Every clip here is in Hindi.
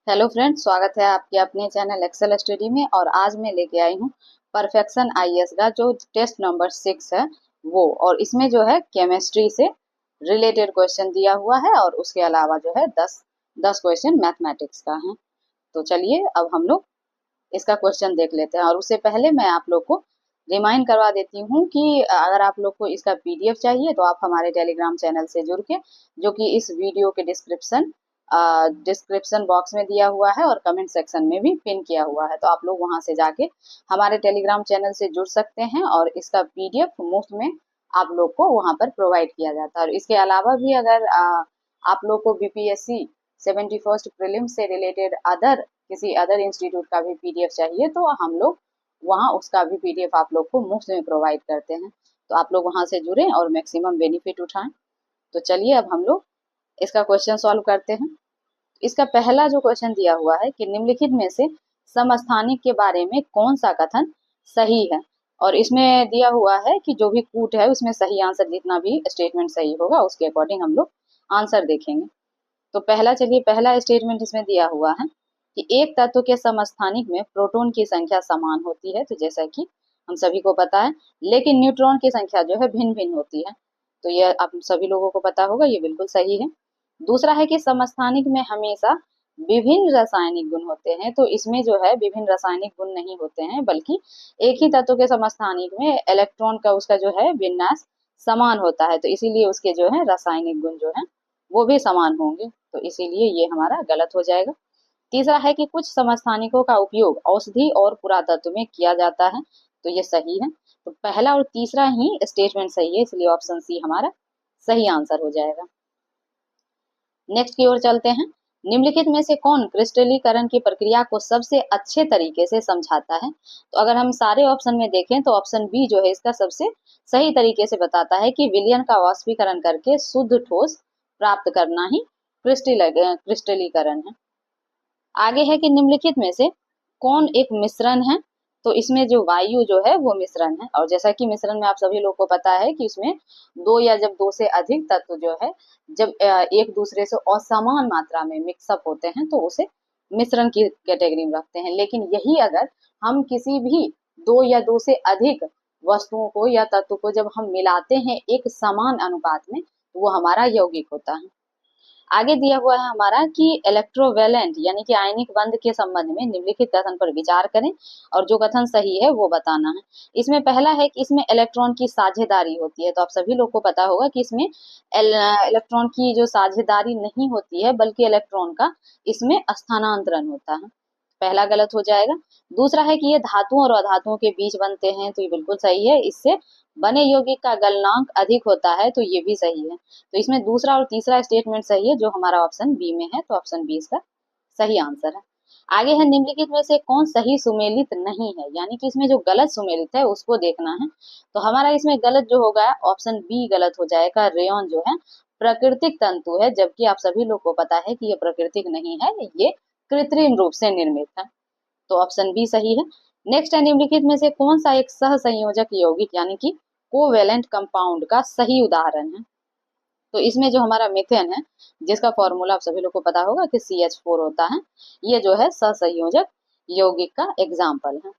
हेलो फ्रेंड्स, स्वागत है आपके अपने चैनल एक्सेल स्टडी में। और आज मैं लेके आई हूँ परफेक्शन आईएएस का जो टेस्ट नंबर 6 है वो। और इसमें जो है केमिस्ट्री से रिलेटेड क्वेश्चन दिया हुआ है और उसके अलावा जो है 10 क्वेश्चन मैथमेटिक्स का है। तो चलिए अब हम लोग इसका क्वेश्चन देख लेते हैं। और उससे पहले मैं आप लोग को रिमाइंड करवा देती हूँ कि अगर आप लोग को इसका पीडीएफ चाहिए तो आप हमारे टेलीग्राम चैनल से जुड़ के, जो कि इस वीडियो के डिस्क्रिप्शन बॉक्स में दिया हुआ है और कमेंट सेक्शन में भी पिन किया हुआ है, तो आप लोग वहां से जाके हमारे टेलीग्राम चैनल से जुड़ सकते हैं। और इसका पीडीएफ मुफ्त में आप लोग को वहां पर प्रोवाइड किया जाता है। और इसके अलावा भी अगर आप लोग को बीपीएससी 71st प्रीलिम से रिलेटेड किसी अदर इंस्टीट्यूट का भी पीडीएफ चाहिए तो हम लोग वहाँ उसका भी पीडीएफ आप लोग को मुफ्त में प्रोवाइड करते हैं। तो आप लोग वहां से जुड़ें और मैक्सिमम बेनिफिट उठाएं। तो चलिए अब हम लोग इसका क्वेश्चन सॉल्व करते हैं। इसका पहला जो क्वेश्चन दिया हुआ है कि निम्नलिखित में से समस्थानिक के बारे में कौन सा कथन सही है। और इसमें दिया हुआ है कि जो भी कूट है उसमें सही आंसर, जितना भी स्टेटमेंट सही होगा उसके अकॉर्डिंग हम लोग आंसर देखेंगे। तो पहला स्टेटमेंट इसमें दिया हुआ है कि एक तत्व के समस्थानिक में प्रोटॉन की संख्या समान होती है। तो जैसा कि हम सभी को पता है, लेकिन न्यूट्रॉन की संख्या जो है भिन्न भिन्न होती है। तो यह आप सभी लोगों को पता होगा, ये बिल्कुल सही है। दूसरा है कि समस्थानिक में हमेशा विभिन्न रासायनिक गुण होते हैं। तो इसमें जो है विभिन्न रासायनिक गुण नहीं होते हैं, बल्कि एक ही तत्व के समस्थानिक में इलेक्ट्रॉन का उसका जो है विन्यास समान होता है। तो इसीलिए उसके जो है रासायनिक गुण जो है वो भी समान होंगे। तो इसीलिए ये हमारा गलत हो जाएगा। तीसरा है कि कुछ समस्थानिकों का उपयोग औषधि और पुरातत्व में किया जाता है। तो ये सही है। तो पहला और तीसरा ही स्टेटमेंट सही है, इसलिए ऑप्शन सी हमारा सही आंसर हो जाएगा। नेक्स्ट की ओर चलते हैं। निम्नलिखित में से कौन क्रिस्टलीकरण की प्रक्रिया को सबसे अच्छे तरीके से समझाता है। तो अगर हम सारे ऑप्शन में देखें तो ऑप्शन बी जो है इसका सबसे सही तरीके से बताता है कि विलयन का वाष्पीकरण करके शुद्ध ठोस प्राप्त करना ही क्रिस्टलीकरण है। आगे है कि निम्नलिखित में से कौन एक मिश्रण है। तो इसमें जो वायु जो है वो मिश्रण है। और जैसा कि मिश्रण में आप सभी लोग को पता है कि उसमें दो या जब दो से अधिक तत्व जो है जब एक दूसरे से असमान मात्रा में मिक्सअप होते हैं तो उसे मिश्रण की कैटेगरी में रखते हैं। लेकिन यही अगर हम किसी भी दो या दो से अधिक वस्तुओं को या तत्व को जब हम मिलाते हैं एक समान अनुपात में, तो वो हमारा यौगिक होता है। आगे दिया हुआ है हमारा कि इलेक्ट्रोवैलेंट यानी कि आयनिक बंध के संबंध में निम्नलिखित कथन पर विचार करें और जो कथन सही है वो बताना है। इसमें पहला है कि इसमें इलेक्ट्रॉन की साझेदारी होती है। तो आप सभी लोग को पता होगा कि इसमें इलेक्ट्रॉन की जो साझेदारी नहीं होती है, बल्कि इलेक्ट्रॉन का इसमें स्थानांतरण होता है। पहला गलत हो जाएगा। दूसरा है कि ये धातुओं और अधातुओं के बीच बनते हैं। तो ये बिल्कुल सही है। इससे बने यौगिक का गलनांक अधिक होता है। तो ये भी सही है। तो इसमें दूसरा और तीसरा स्टेटमेंट सही है, जो हमारा ऑप्शन बी में है। तो ऑप्शन बी इसका सही आंसर है। आगे है निम्नलिखित में से कौन सही सुमेलित नहीं है, यानी कि इसमें जो गलत सुमेलित है उसको देखना है। तो हमारा इसमें गलत जो होगा ऑप्शन बी गलत हो जाएगा। रेयन जो है प्राकृतिक तंतु है, जबकि आप सभी लोग को पता है कि ये प्राकृतिक नहीं है, ये कृत्रिम रूप से निर्मित है। तो ऑप्शन बी सही है। नेक्स्ट है निम्नलिखित में से कौन सा एक सह संयोजक यौगिक यानी कि कोवेलेंट कंपाउंड का सही उदाहरण है। तो इसमें जो हमारा मीथेन है, जिसका फॉर्मूला आप सभी लोग को पता होगा कि CH4 होता है, ये जो है सहसंयोजक यौगिक का एग्जाम्पल है।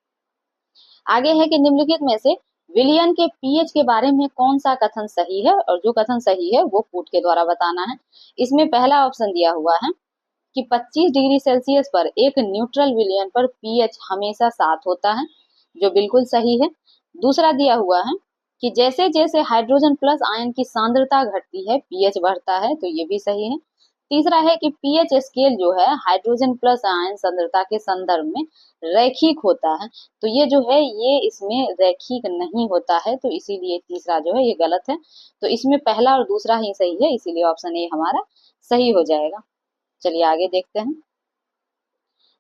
आगे है कि निम्नलिखित में से विलयन के पीएच के बारे में कौन सा कथन सही है, और जो कथन सही है वो कूट के द्वारा बताना है। इसमें पहला ऑप्शन दिया हुआ है कि 25 डिग्री सेल्सियस पर एक न्यूट्रल विलयन पर पीएच हमेशा 7 होता है, जो बिल्कुल सही है। दूसरा दिया हुआ है कि जैसे जैसे हाइड्रोजन प्लस आयन की सांद्रता घटती है पीएच बढ़ता है। तो ये भी सही है। तीसरा है कि पीएच स्केल जो है हाइड्रोजन प्लस आयन सांद्रता के संदर्भ में रैखिक होता है। तो ये जो है ये इसमें रैखिक नहीं होता है। तो इसीलिए तीसरा जो है ये गलत है। तो इसमें पहला और दूसरा ही सही है, इसीलिए ऑप्शन ए हमारा सही हो जाएगा। चलिए आगे देखते हैं।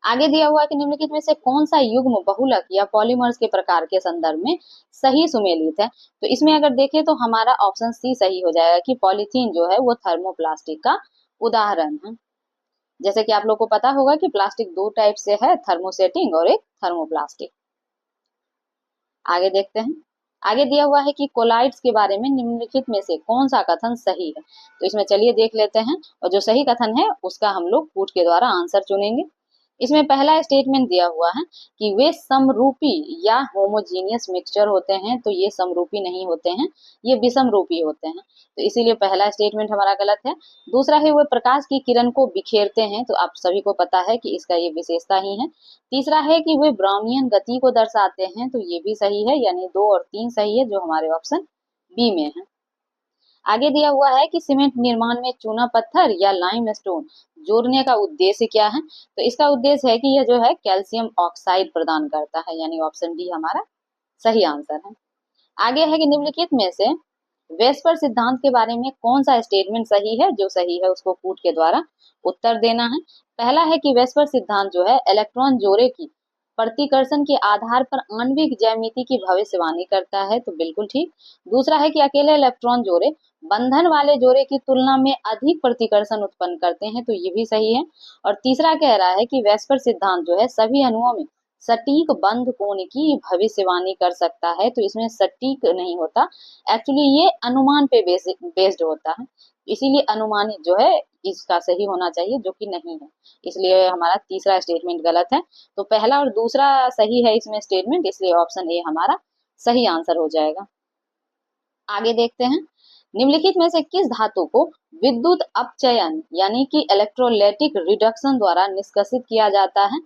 आगे दिया हुआ है कि निम्नलिखित में से कौन सा युग्म बहुलक या पॉलीमर्स के प्रकार के संदर्भ में सही सुमेलित है। तो इसमें अगर देखें तो हमारा ऑप्शन सी सही हो जाएगा कि पॉलीथीन जो है वो थर्मोप्लास्टिक का उदाहरण है। जैसे कि आप लोग को पता होगा कि प्लास्टिक दो टाइप से है, थर्मोसेटिंग और एक थर्मोप्लास्टिक। आगे देखते हैं। आगे दिया हुआ है कि कोलाइड्स के बारे में निम्नलिखित में से कौन सा कथन सही है। तो इसमें चलिए देख लेते हैं, और जो सही कथन है उसका हम लोग कूट के द्वारा आंसर चुनेंगे। इसमें पहला स्टेटमेंट दिया हुआ है कि वे समरूपी या होमोजीनियस मिक्सचर होते हैं, तो ये समरूपी नहीं होते हैं, ये विषमरूपी होते हैं, तो इसीलिए पहला स्टेटमेंट हमारा गलत है। दूसरा है वे प्रकाश की किरण को बिखेरते हैं, तो आप सभी को पता है कि इसका ये विशेषता ही है। तीसरा है कि वे ब्राउनियन गति को दर्शाते हैं, तो ये भी सही है, यानी 2 और 3 सही है, जो हमारे ऑप्शन बी में है। आगे दिया हुआ है कि सीमेंट निर्माण में चूना पत्थर या लाइमस्टोन जोड़ने का उद्देश्य क्या है, तो इसका उद्देश्य है कि यह जो है कैल्शियम ऑक्साइड प्रदान करता है, यानी ऑप्शन डी हमारा सही आंसर है। आगे है कि निम्नलिखित में से वेस्पर सिद्धांत के बारे में कौन सा स्टेटमेंट सही है, जो सही है उसको कूट के द्वारा उत्तर देना है। पहला है कि वेस्पर सिद्धांत जो है इलेक्ट्रॉन जोड़े की प्रतिकर्षण के आधार पर आणविक ज्यामिति की भविष्यवाणी करता है, तो बिल्कुल ठीक। दूसरा है कि अकेले इलेक्ट्रॉन जोड़े बंधन वाले जोड़े की तुलना में अधिक प्रतिकर्षण उत्पन्न करते हैं, तो ये भी सही है। और तीसरा कह रहा है कि वेस्पर सिद्धांत जो है सभी अणुओं में सटीक बंध कोण की भविष्यवाणी कर सकता है, तो इसमें सटीक नहीं होता, एक्चुअली ये अनुमान पे बेस्ड होता है, इसीलिए अनुमानित जो है इसका सही होना चाहिए, जो कि नहीं है, इसलिए हमारा तीसरा स्टेटमेंट गलत है। तो पहला और दूसरा सही है इसमें स्टेटमेंट, इसलिए ऑप्शन ए हमारा सही आंसर हो जाएगा। आगे देखते हैं, निम्नलिखित में से किस धातु को विद्युत अपचयन यानी कि इलेक्ट्रोलाइटिक रिडक्शन द्वारा निष्कासित किया जाता है,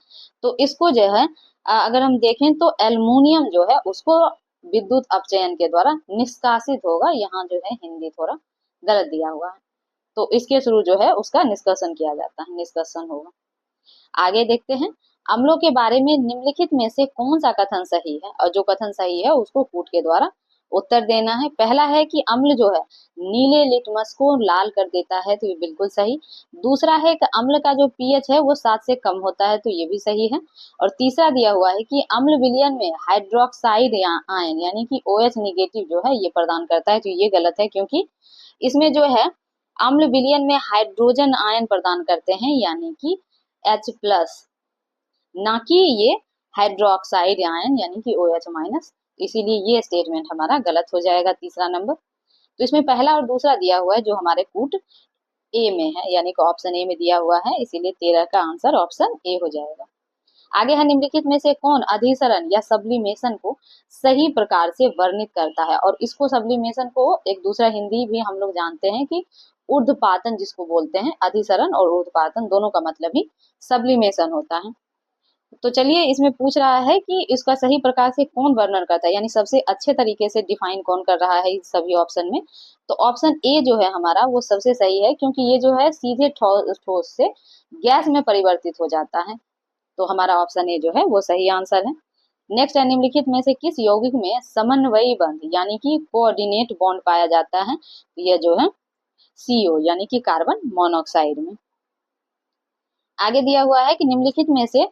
तो इसको जो है अगर हम देखें तो एल्युमिनियम जो है उसको विद्युत अपचयन के द्वारा निष्कासित होगा, यहाँ जो है हिंदी थोड़ा गलत दिया हुआ है, तो इसके थ्रू जो है उसका निष्कासन किया जाता है, निष्कासन होगा। आगे देखते हैं, अम्लों के बारे में निम्नलिखित में से कौन सा कथन सही है, और जो कथन सही है उसको कूट के द्वारा उत्तर देना है। पहला है कि अम्ल जो है नीले लिटमस को लाल कर देता है, तो ये बिल्कुल सही। दूसरा है कि अम्ल का जो पीएच है वो 7 से कम होता है, तो ये भी सही है। और तीसरा दिया हुआ है कि अम्ल विलयन में हाइड्रोक्साइड आयन यानी कि OH निगेटिव जो है ये प्रदान करता है, तो ये गलत है, क्योंकि इसमें जो है अम्ल विलयन में हाइड्रोजन आयन प्रदान करते हैं, यानी कि H+, ना कि ये हाइड्रोक्साइड आयन यानी कि OH-, इसीलिए ये स्टेटमेंट हमारा गलत हो जाएगा, तीसरा नंबर। तो इसमें पहला और दूसरा दिया हुआ है जो हमारे कूट ए में है, यानी कि ऑप्शन ए में दिया हुआ है, इसीलिए 13 का आंसर ऑप्शन ए हो जाएगा। आगे है, निम्नलिखित में से कौन अधिसरण या सब्लिमेशन को सही प्रकार से वर्णित करता है, और इसको सब्लिमेशन को एक दूसरा हिंदी भी हम लोग जानते हैं कि ऊर्ध्वपातन जिसको बोलते हैं, अधिसरण और ऊर्ध्वपातन दोनों का मतलब ही सब्लिमेशन होता है। तो चलिए, इसमें पूछ रहा है कि इसका सही प्रकार से कौन वर्णन करता है, यानी सबसे अच्छे तरीके से डिफाइन कौन कर रहा है इस सभी ऑप्शन में, तो ऑप्शन ए जो है हमारा वो सबसे सही है, क्योंकि ये जो है सीधे ठोस से गैस में परिवर्तित हो जाता है, तो हमारा ऑप्शन ए जो है वो सही आंसर है। नेक्स्ट है, निम्नलिखित में से किस यौगिक में समन्वयी बंध यानी कि कोऑर्डिनेट बॉन्ड पाया जाता है, तो यह जो है CO यानी कि कार्बन मोनोऑक्साइड में। आगे दिया हुआ है कि निम्नलिखित में से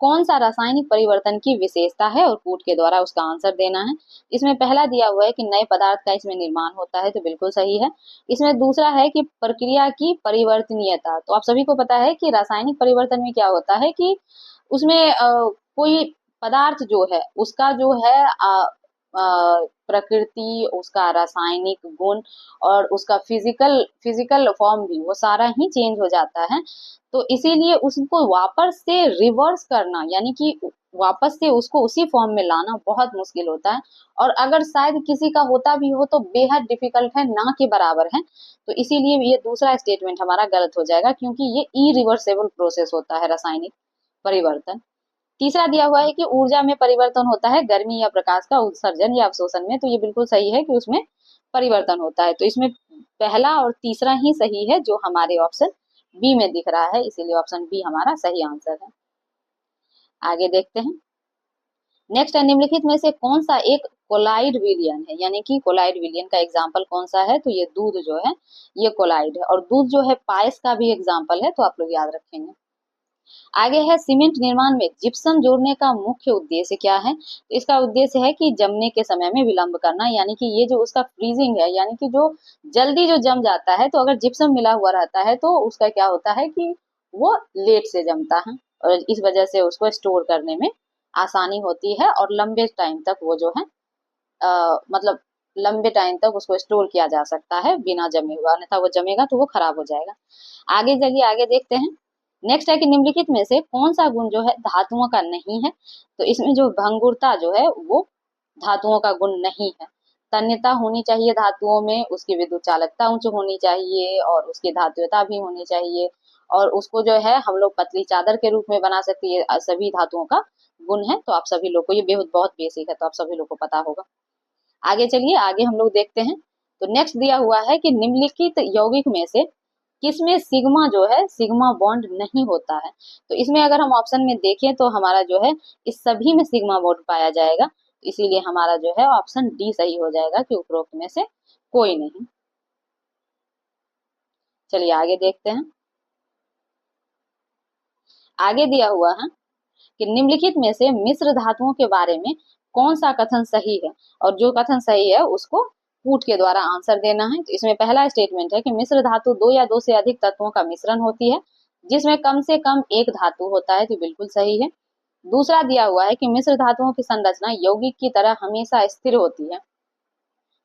कौन सा रासायनिक परिवर्तन की विशेषता है, और कूट के द्वारा उसका आंसर देना है। इसमें पहला दिया हुआ है कि नए पदार्थ का इसमें निर्माण होता है, तो बिल्कुल सही है। इसमें दूसरा है कि प्रक्रिया की परिवर्तनीयता, तो आप सभी को पता है कि रासायनिक परिवर्तन में क्या होता है कि उसमें कोई पदार्थ जो है उसका जो है प्रकृति, उसका रासायनिक गुण और उसका फिजिकल फॉर्म भी वो सारा ही चेंज हो जाता है, तो इसीलिए उसको वापस से रिवर्स करना यानी कि वापस से उसको उसी फॉर्म में लाना बहुत मुश्किल होता है, और अगर शायद किसी का होता भी हो तो बेहद डिफिकल्ट है, ना के बराबर है, तो इसीलिए ये दूसरा स्टेटमेंट हमारा गलत हो जाएगा, क्योंकि ये इरिवर्सेबल प्रोसेस होता है रासायनिक परिवर्तन। तीसरा दिया हुआ है कि ऊर्जा में परिवर्तन होता है गर्मी या प्रकाश का उत्सर्जन या अवशोषण में, तो ये बिल्कुल सही है कि उसमें परिवर्तन होता है, तो इसमें पहला और तीसरा ही सही है जो हमारे ऑप्शन बी में दिख रहा है, इसीलिए ऑप्शन बी हमारा सही आंसर है। आगे देखते हैं, नेक्स्ट है, निम्नलिखित में से कौन सा एक कोलाइड विलयन है, यानी कि कोलाइड विलयन का एग्जाम्पल कौन सा है, तो ये दूध जो है ये कोलाइड है, और दूध जो है पायस का भी एग्जाम्पल है, तो आप लोग याद रखेंगे। आगे है, सीमेंट निर्माण में जिप्सम जोड़ने का मुख्य उद्देश्य क्या है, तो इसका उद्देश्य है कि जमने के समय में विलंब करना, यानी कि ये जो उसका फ्रीजिंग है यानी कि जो जल्दी जो जम जाता है, तो अगर जिप्सम मिला हुआ रहता है तो उसका क्या होता है कि वो लेट से जमता है, और इस वजह से उसको स्टोर करने में आसानी होती है, और लंबे टाइम तक वो जो है मतलब लंबे टाइम तक उसको स्टोर किया जा सकता है बिना जमे हुआ, अन्यथा वो जमेगा तो वो खराब हो जाएगा। आगे चलिए, आगे देखते हैं, नेक्स्ट है कि निम्नलिखित में से कौन सा गुण जो है धातुओं का नहीं है। तो इसमें जो भंगुरता जो है वो धातुओं का गुण नहीं है। तन्यता होनी चाहिए धातुओं में, उसकी विद्युत चालकता उच्च होनी चाहिए और उसकी धात्वियता भी होनी चाहिए, और उसको जो है हम लोग पतली चादर के रूप में बना सकते हैं। सभी धातुओं का गुण है, तो आप सभी लोग को ये बेहद बहुत बेसिक है, तो आप सभी लोग को पता होगा। आगे चलिए, आगे हम लोग देखते हैं। तो नेक्स्ट दिया हुआ है कि निम्नलिखित यौगिक में से किसमें सिग्मा जो है सिग्मा बॉन्ड नहीं होता है। तो इसमें अगर हम ऑप्शन में देखें तो हमारा जो है इस सभी में सिग्मा बॉन्ड पाया जाएगा, इसीलिए हमारा जो है ऑप्शन डी सही हो जाएगा कि उपरोक्त में से कोई नहीं। चलिए आगे देखते हैं। आगे दिया हुआ है कि निम्नलिखित में से मिश्र धातुओं के बारे में कौन सा कथन सही है, और जो कथन सही है उसको कूट के द्वारा आंसर देना है। तो इसमें पहला स्टेटमेंट है कि मिश्र धातु दो या दो से अधिक तत्वों का मिश्रण होती है जिसमें कम से कम एक धातु होता है, तो बिल्कुल सही है। दूसरा दिया हुआ है कि मिश्र धातुओं की संरचना यौगिक की तरह हमेशा स्थिर होती है।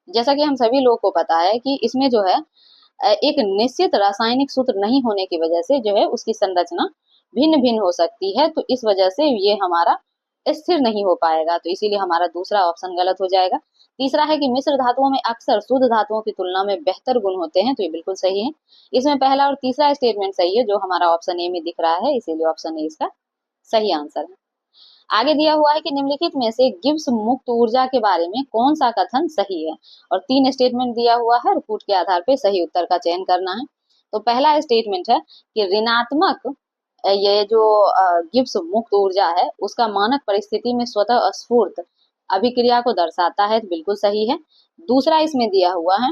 जैसा कि हम सभी लोगों को पता है कि इसमें जो है एक निश्चित रासायनिक सूत्र नहीं होने की वजह से जो है उसकी संरचना भिन्न भिन्न हो सकती है, तो इस वजह से ये हमारा स्थिर नहीं हो पाएगा, तो इसीलिए हमारा दूसरा ऑप्शन गलत हो जाएगा। तीसरा है कि मिश्र धातुओं में अक्सर शुद्ध धातुओं की तुलना में बेहतर गुण होते हैं, तो ये बिल्कुल सही है। इसमें पहला और तीसरा स्टेटमेंट सही है, जो हमारा ऑप्शन ए में दिख रहा है, इसीलिए ऑप्शन ए इसका सही आंसर है। आगे दिया हुआ है कि निम्नलिखित में से गिब्स मुक्त ऊर्जा के बारे में कौन सा कथन सही है, और 3 स्टेटमेंट दिया हुआ है और कूट के आधार पर सही उत्तर का चयन करना है। तो पहला स्टेटमेंट है कि ऋणात्मक ये जो गिब्स मुक्त ऊर्जा है उसका मानक परिस्थिति में स्वतः स्फूर्त अभिक्रिया को दर्शाता है, तो बिल्कुल सही है। दूसरा इसमें दिया हुआ है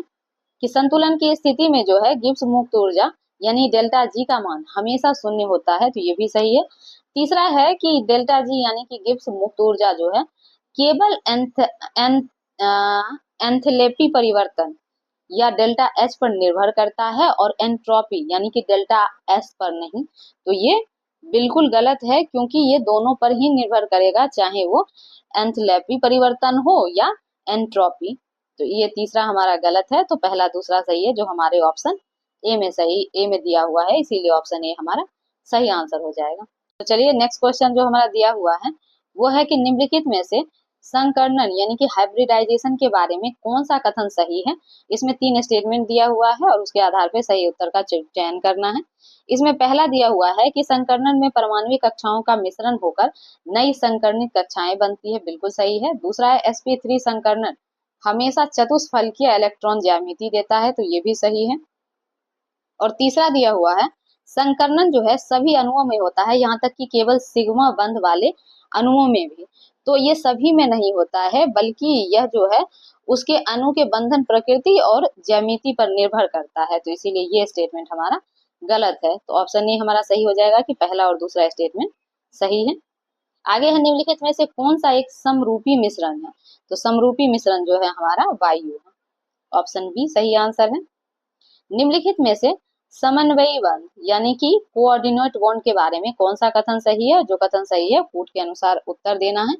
कि संतुलन की स्थिति में जो है गिब्स मुक्त ऊर्जा यानी डेल्टा जी का मान हमेशा शून्य होता है, तो ये भी सही है। तीसरा है कि डेल्टा जी यानी कि गिब्स मुक्त ऊर्जा जो है केवल एंथैल्पी परिवर्तन या डेल्टा एच पर निर्भर करता है और एंट्रोपी यानी कि डेल्टा एस पर नहीं, तो ये बिल्कुल गलत है, क्योंकि ये दोनों पर ही निर्भर करेगा, चाहे वो एंथैल्पी परिवर्तन हो या एंट्रोपी। तो ये तीसरा हमारा गलत है, तो पहला दूसरा सही है, जो हमारे ऑप्शन ए में दिया हुआ है, इसीलिए ऑप्शन ए हमारा सही आंसर हो जाएगा। तो चलिए नेक्स्ट क्वेश्चन जो हमारा दिया हुआ है वो है कि निम्नलिखित में से संकर्णन यानी कि हाइब्रिडाइजेशन के बारे में कौन सा कथन सही है। इसमें 3 स्टेटमेंट दिया हुआ है और उसके आधार पर सही उत्तर का चयन करना है। इसमें पहला दिया हुआ है कि संकर्णन में परमाणुक कक्षाओं का मिश्रण होकर नई संकर्णित कक्षाएं बनती है, बिल्कुल सही है। दूसरा है sp3 संकर्णन हमेशा चतुष्फलकीय इलेक्ट्रॉन ज्यामिति देता है, तो ये भी सही है। और तीसरा दिया हुआ है संकर्णन जो है सभी अणुओं में होता है, यहाँ तक कि केवल सिग्मा बंध वाले अणुओं में भी, तो ये सभी में नहीं होता है, बल्कि यह जो है उसके अणु के बंधन प्रकृति और ज्यामिति पर निर्भर करता है, तो इसीलिए ये स्टेटमेंट हमारा गलत है। तो ऑप्शन ए हमारा सही हो जाएगा कि पहला और दूसरा स्टेटमेंट सही है। आगे है निम्नलिखित में से कौन सा एक समरूपी मिश्रण है। तो समरूपी मिश्रण जो है हमारा वायु है, ऑप्शन बी सही आंसर है। निम्नलिखित में से समन्वयी बंध यानी कि कोऑर्डिनेट बॉन्ड के बारे में कौन सा कथन सही है। जो कथन सही है कूट के अनुसार उत्तर देना है।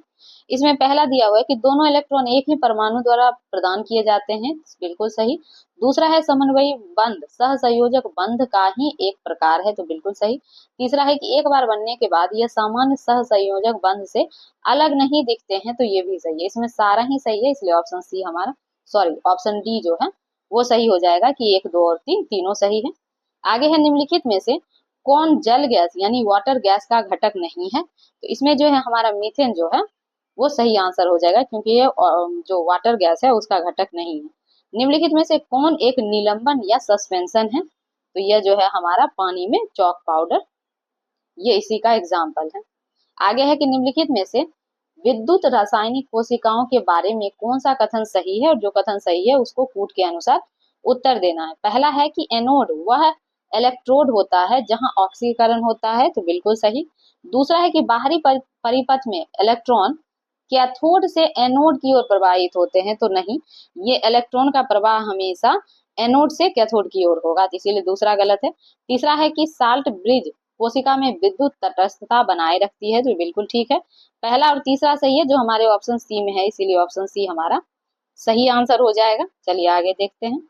इसमें पहला दिया हुआ है कि दोनों इलेक्ट्रॉन एक ही परमाणु द्वारा प्रदान किए जाते हैं, बिल्कुल सही। दूसरा है समन्वयी बंध सहसंयोजक बंध का ही एक प्रकार है, तो बिल्कुल सही। तीसरा है कि एक बार बनने के बाद यह सामान्य सहसंयोजक बंध से अलग नहीं दिखते हैं, तो ये भी सही है। इसमें सारा ही सही है, इसलिए ऑप्शन सी हमारा ऑप्शन डी जो है वो सही हो जाएगा कि 1, 2 और 3 तीनों सही है। आगे है निम्नलिखित में से कौन जल गैस यानी वाटर गैस का घटक नहीं है। तो इसमें जो है हमारा मीथेन जो है वो सही आंसर हो जाएगा, क्योंकि ये जो वाटर गैस है उसका घटक नहीं है। निम्नलिखित में से कौन एक निलंबन या सस्पेंशन है। तो यह जो है हमारा पानी में चॉक पाउडर, ये इसी का एग्जाम्पल है। आगे है कि निम्नलिखित में से विद्युत रासायनिक कोशिकाओं के बारे में कौन सा कथन सही है, और जो कथन सही है उसको कूट के अनुसार उत्तर देना है। पहला है कि एनोड वह इलेक्ट्रोड होता है जहां ऑक्सीकरण होता है, तो बिल्कुल सही। दूसरा है कि बाहरी परिपथ में इलेक्ट्रॉन कैथोड से एनोड की ओर प्रवाहित होते हैं, तो नहीं, ये इलेक्ट्रॉन का प्रवाह हमेशा एनोड से कैथोड की ओर होगा, तो इसीलिए दूसरा गलत है। तीसरा है कि साल्ट ब्रिज कोशिका में विद्युत तटस्थता बनाए रखती है, तो बिल्कुल ठीक है। पहला और तीसरा सही है, जो हमारे ऑप्शन सी में है, इसीलिए ऑप्शन सी हमारा सही आंसर हो जाएगा। चलिए आगे देखते हैं।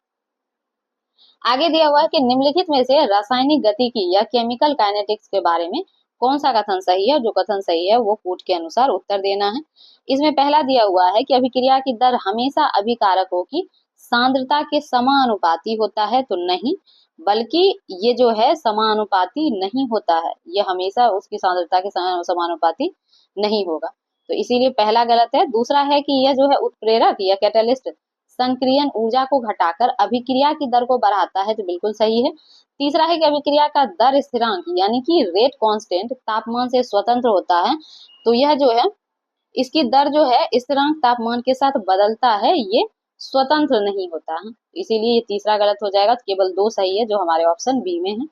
आगे दिया हुआ है कि निम्नलिखित में से रासायनिक गतिकी या केमिकल काइनेटिक्स के बारे में कौन सा कथन सही है। जो कथन सही है वो कूट के अनुसार उत्तर देना है। इसमें पहला दिया हुआ है कि अभिक्रिया की दर हमेशा अभिकारकों की सांद्रता के समानुपाती होता है, तो नहीं, बल्कि ये जो है समानुपाती नहीं होता है, ये हमेशा उसकी सांद्रता के समानुपाती नहीं होगा, तो इसीलिए पहला गलत है। दूसरा है कि यह जो है उत्प्रेरक या कैटलिस्ट संक्रियन ऊर्जा को घटाकर अभिक्रिया की दर को बढ़ाता है, तो बिल्कुल सही है। तीसरा है कि अभिक्रिया का दर स्थिरांक यानी कि रेट कांस्टेंट तापमान से स्वतंत्र होता है, तो यह जो है इसकी दर जो है स्थिरांक तापमान के साथ बदलता है, ये स्वतंत्र नहीं होता है, इसीलिए ये तीसरा गलत हो जाएगा। तो केवल 2 सही है जो हमारे ऑप्शन बी में है।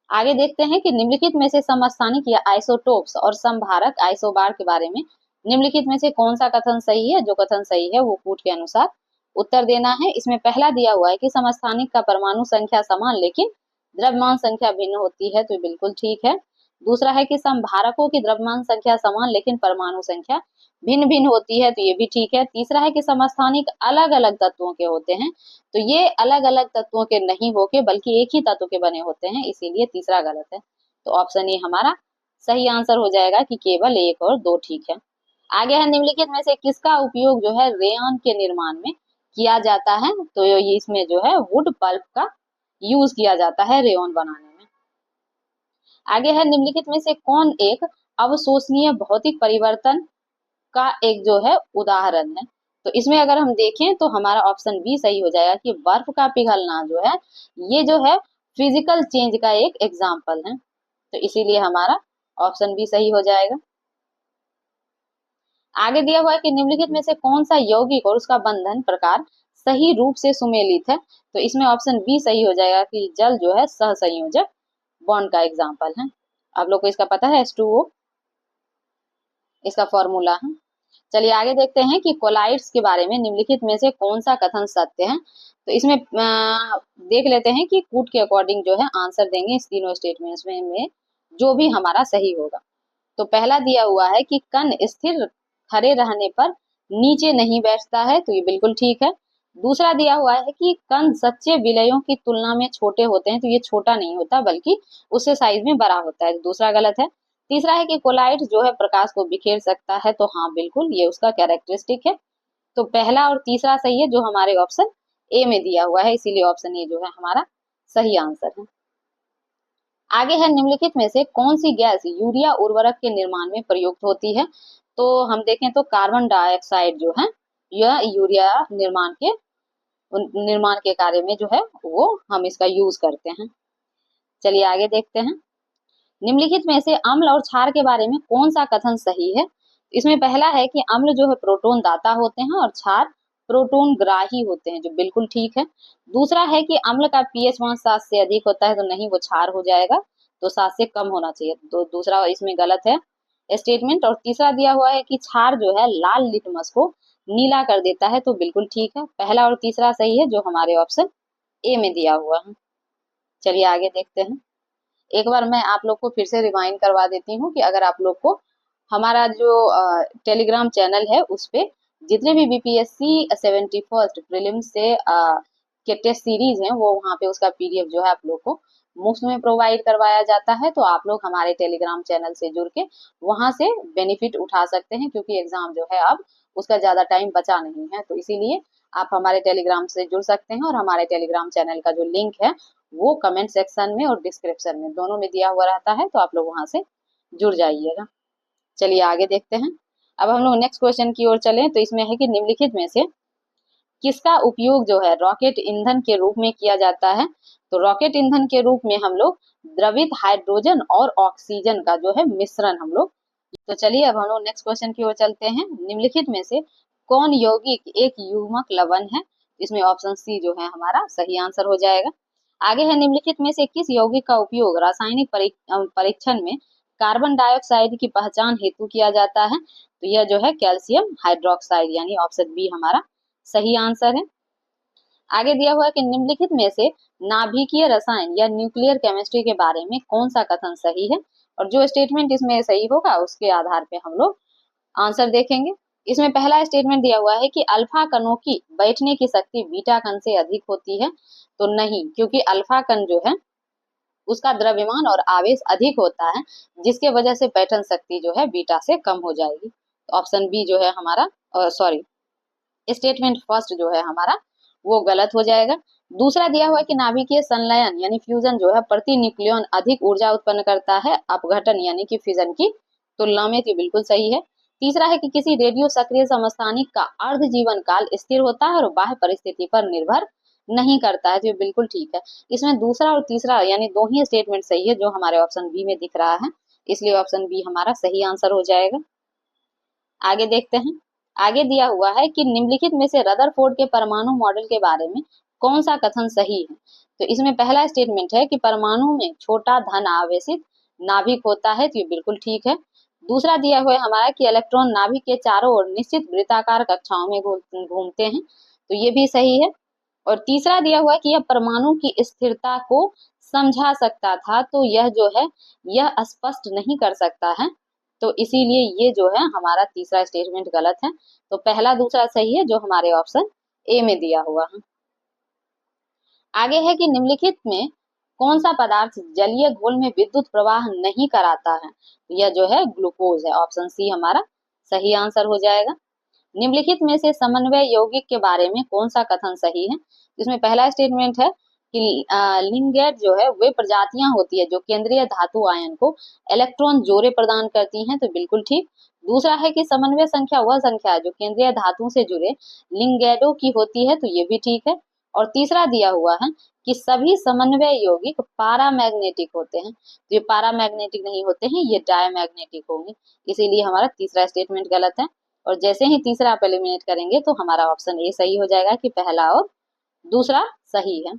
आगे देखते हैं कि निम्नलिखित में से समस्थानिक या आइसोटोप्स और समभारक आइसोबार के बारे में निम्नलिखित में से कौन सा कथन सही है। जो कथन सही है वो कूट के अनुसार उत्तर देना है। इसमें पहला दिया हुआ है कि समस्थानिक का परमाणु संख्या समान लेकिन द्रव्यमान संख्या भिन्न होती है, तो बिल्कुल ठीक है। दूसरा है कि समभारकों की द्रव्यमान संख्या समान लेकिन परमाणु संख्या भिन्न भिन्न होती है, तो ये भी ठीक है। तीसरा है कि समस्थानिक अलग अलग तत्वों के होते हैं, तो ये अलग अलग तत्वों के नहीं होके बल्कि एक ही तत्व के बने होते हैं, इसीलिए तीसरा गलत है। तो ऑप्शन ए हमारा सही आंसर हो जाएगा कि केवल 1 और 2 ठीक है। आगे है निम्नलिखित में से किसका उपयोग जो है रेयन के निर्माण में किया जाता है। तो इसमें जो है वुड पल्प का यूज किया जाता है रेयन बनाने में। आगे है निम्नलिखित में से कौन एक अवशोषणीय भौतिक परिवर्तन का एक जो है उदाहरण है। तो इसमें अगर हम देखें तो हमारा ऑप्शन बी सही हो जाएगा कि बर्फ का पिघलना जो है ये जो है फिजिकल चेंज का एक एग्जाम्पल है, तो इसीलिए हमारा ऑप्शन बी सही हो जाएगा। आगे दिया हुआ है कि निम्नलिखित में से कौन सा यौगिक और उसका बंधन प्रकार सही रूप से सुमेलित है। तो इसमें ऑप्शन बी सही हो जाएगा कि जल जो है सहसंयोजक बॉन्ड का एग्जाम्पल है। आप लोग को इसका पता है H2O इसका फॉर्मूला है। चलिए आगे देखते हैं कि कोलाइड्स के बारे में निम्नलिखित में से कौन सा कथन सत्य है। तो इसमें देख लेते हैं कि कूट के अकॉर्डिंग जो है आंसर देंगे इस तीनों स्टेटमेंट्स में जो भी हमारा सही होगा। तो पहला दिया हुआ है कि कण स्थिर खड़े रहने पर नीचे नहीं बैठता है, तो ये बिल्कुल ठीक है। दूसरा दिया हुआ है कि कण सच्चे विलयों की तुलना में छोटे होते हैं, तो ये छोटा नहीं होता बल्कि उससे साइज में बड़ा होता है, तो दूसरा गलत है। तीसरा है कि कोलाइड जो है प्रकाश को बिखेर सकता है, तो हाँ बिल्कुल ये उसका कैरेक्टरिस्टिक है। तो पहला और तीसरा सही है जो हमारे ऑप्शन ए में दिया हुआ है, इसीलिए ऑप्शन ए जो है हमारा सही आंसर है। आगे है निम्नलिखित में से कौन सी गैस यूरिया उर्वरक के निर्माण में प्रयुक्त होती है। तो हम देखें तो कार्बन डाइऑक्साइड जो है यह यूरिया निर्माण के कार्य में जो है वो हम इसका यूज करते हैं। चलिए आगे देखते हैं निम्नलिखित में से अम्ल और क्षार के बारे में कौन सा कथन सही है। इसमें पहला है कि अम्ल जो है प्रोटोन दाता होते हैं और क्षार प्रोटोन ग्राही होते हैं, जो बिल्कुल ठीक है। दूसरा है कि अम्ल का pH मान 7 से अधिक होता है, तो नहीं वो क्षार हो जाएगा, तो 7 से कम होना चाहिए, तो दूसरा इसमें गलत है स्टेटमेंट। और तीसरा दिया हुआ है कि क्षार जो है लाल लिटमस को नीला कर देता है, तो बिल्कुल ठीक है। पहला और तीसरा सही है जो हमारे ऑप्शन ए में दिया हुआ है। चलिए आगे देखते हैं। एक बार मैं आप लोग को फिर से रिमाइंड करवा देती हूँ कि अगर आप लोग को हमारा जो टेलीग्राम चैनल है उस पे जितने भी बीपीएससी 71st प्रीलिम्स से के टेस्ट सीरीज हैं वो वहाँ पे उसका पीडीएफ जो है आप लोग को मुफ्त में प्रोवाइड करवाया जाता है, तो आप लोग हमारे टेलीग्राम चैनल से जुड़ के वहाँ से बेनिफिट उठा सकते हैं, क्योंकि एग्जाम जो है अब उसका ज्यादा टाइम बचा नहीं है, तो इसीलिए आप हमारे टेलीग्राम से जुड़ सकते हैं। और हमारे टेलीग्राम चैनल का जो लिंक है वो कमेंट सेक्शन में और डिस्क्रिप्शन में दोनों में दिया हुआ रहता है, तो आप लोग वहां से जुड़ जाइएगा। चलिए आगे देखते हैं। अब हम लोग नेक्स्ट क्वेश्चन की ओर चलें, तो इसमें है कि निम्नलिखित में से किसका उपयोग जो है रॉकेट ईंधन के रूप में किया जाता है। तो रॉकेट ईंधन के रूप में हम लोग द्रवित हाइड्रोजन और ऑक्सीजन का जो है मिश्रण हम लोग। तो चलिए अब हम लोग नेक्स्ट क्वेश्चन की ओर चलते हैं। निम्नलिखित में से कौन यौगिक एक युग्मक लवण है। इसमें ऑप्शन सी जो है हमारा सही आंसर हो जाएगा। आगे है निम्नलिखित में से किस यौगिक का उपयोग रासायनिक परीक्षण में कार्बन डाइऑक्साइड की पहचान हेतु किया जाता है। तो यह जो है कैल्शियम हाइड्रोक्साइड यानी ऑप्शन बी हमारा सही आंसर है। आगे दिया हुआ है कि निम्नलिखित में से नाभिकीय रसायन या न्यूक्लियर केमिस्ट्री के बारे में कौन सा कथन सही है। और जो स्टेटमेंट इसमें सही होगा उसके आधार पे हम लोग आंसर देखेंगे। इसमें पहला स्टेटमेंट दिया हुआ है कि अल्फा कणों की बैठने की शक्ति बीटा कण से अधिक होती है, तो नहीं, क्योंकि अल्फा कण जो है उसका द्रव्यमान और आवेश अधिक होता है, जिसके वजह से बैठन शक्ति जो है बीटा से कम हो जाएगी। तो ऑप्शन बी जो है हमारा, सॉरी, स्टेटमेंट फर्स्ट जो है हमारा वो गलत हो जाएगा। दूसरा दिया हुआ है कि नाभिकीय संलयन यानी फ्यूजन जो है प्रति न्यूक्लियन अधिक ऊर्जा उत्पन्न करता है अपघटन यानी कि फिजन की तुलना में, तो बिल्कुल सही है। तीसरा है कि किसी रेडियो सक्रिय समस्थानिक का अर्ध जीवन काल स्थिर होता है और बाह्य परिस्थिति पर निर्भर नहीं करता है, तो ये बिल्कुल ठीक है। इसमें दूसरा और तीसरा यानी दो ही स्टेटमेंट सही है जो हमारे ऑप्शन बी में दिख रहा है, इसलिए ऑप्शन बी हमारा सही आंसर हो जाएगा। आगे देखते हैं। आगे दिया हुआ है कि निम्नलिखित में से रदरफोर्ड के परमाणु मॉडल के बारे में कौन सा कथन सही है। तो इसमें पहला स्टेटमेंट है कि परमाणु में छोटा धन आवेशित नाभिक होता है, तो ये बिल्कुल ठीक है। दूसरा दिया हुआ है हमारा कि इलेक्ट्रॉन नाभिक के चारों ओर निश्चित वृत्ताकार कक्षाओं में घूमते हैं, तो ये भी सही है। और तीसरा दिया हुआ है कि यह परमाणु की स्थिरता को समझा सकता था, तो यह जो है यह स्पष्ट नहीं कर सकता है, तो इसीलिए ये जो है हमारा तीसरा स्टेटमेंट गलत है। तो पहला दूसरा सही है जो हमारे ऑप्शन ए में दिया हुआ है। आगे है कि निम्नलिखित में कौन सा पदार्थ जलीय घोल में विद्युत प्रवाह नहीं कराता है। यह जो है ग्लूकोज है, ऑप्शन सी हमारा सही आंसर हो जाएगा। निम्नलिखित में से समन्वय यौगिक के बारे में कौन सा कथन सही है। इसमें पहला स्टेटमेंट है कि लिंगेट जो है वे प्रजातियां होती है जो केंद्रीय धातु आयन को इलेक्ट्रॉन जोड़े प्रदान करती हैं, तो बिल्कुल ठीक। दूसरा है कि समन्वय संख्या वह संख्या है जो केंद्रीय धातु से जुड़े लिंगेडो की होती है, तो ये भी ठीक है। और तीसरा दिया हुआ है कि सभी समन्वय यौगिक पारामैग्नेटिक होते हैं, तो ये पारामैग्नेटिक नहीं होते हैं, ये डायमैग्नेटिक होंगे, इसीलिए हमारा तीसरा स्टेटमेंट गलत है। और जैसे ही तीसरा आप एलिमिनेट करेंगे तो हमारा ऑप्शन ए सही हो जाएगा कि पहला और दूसरा सही है।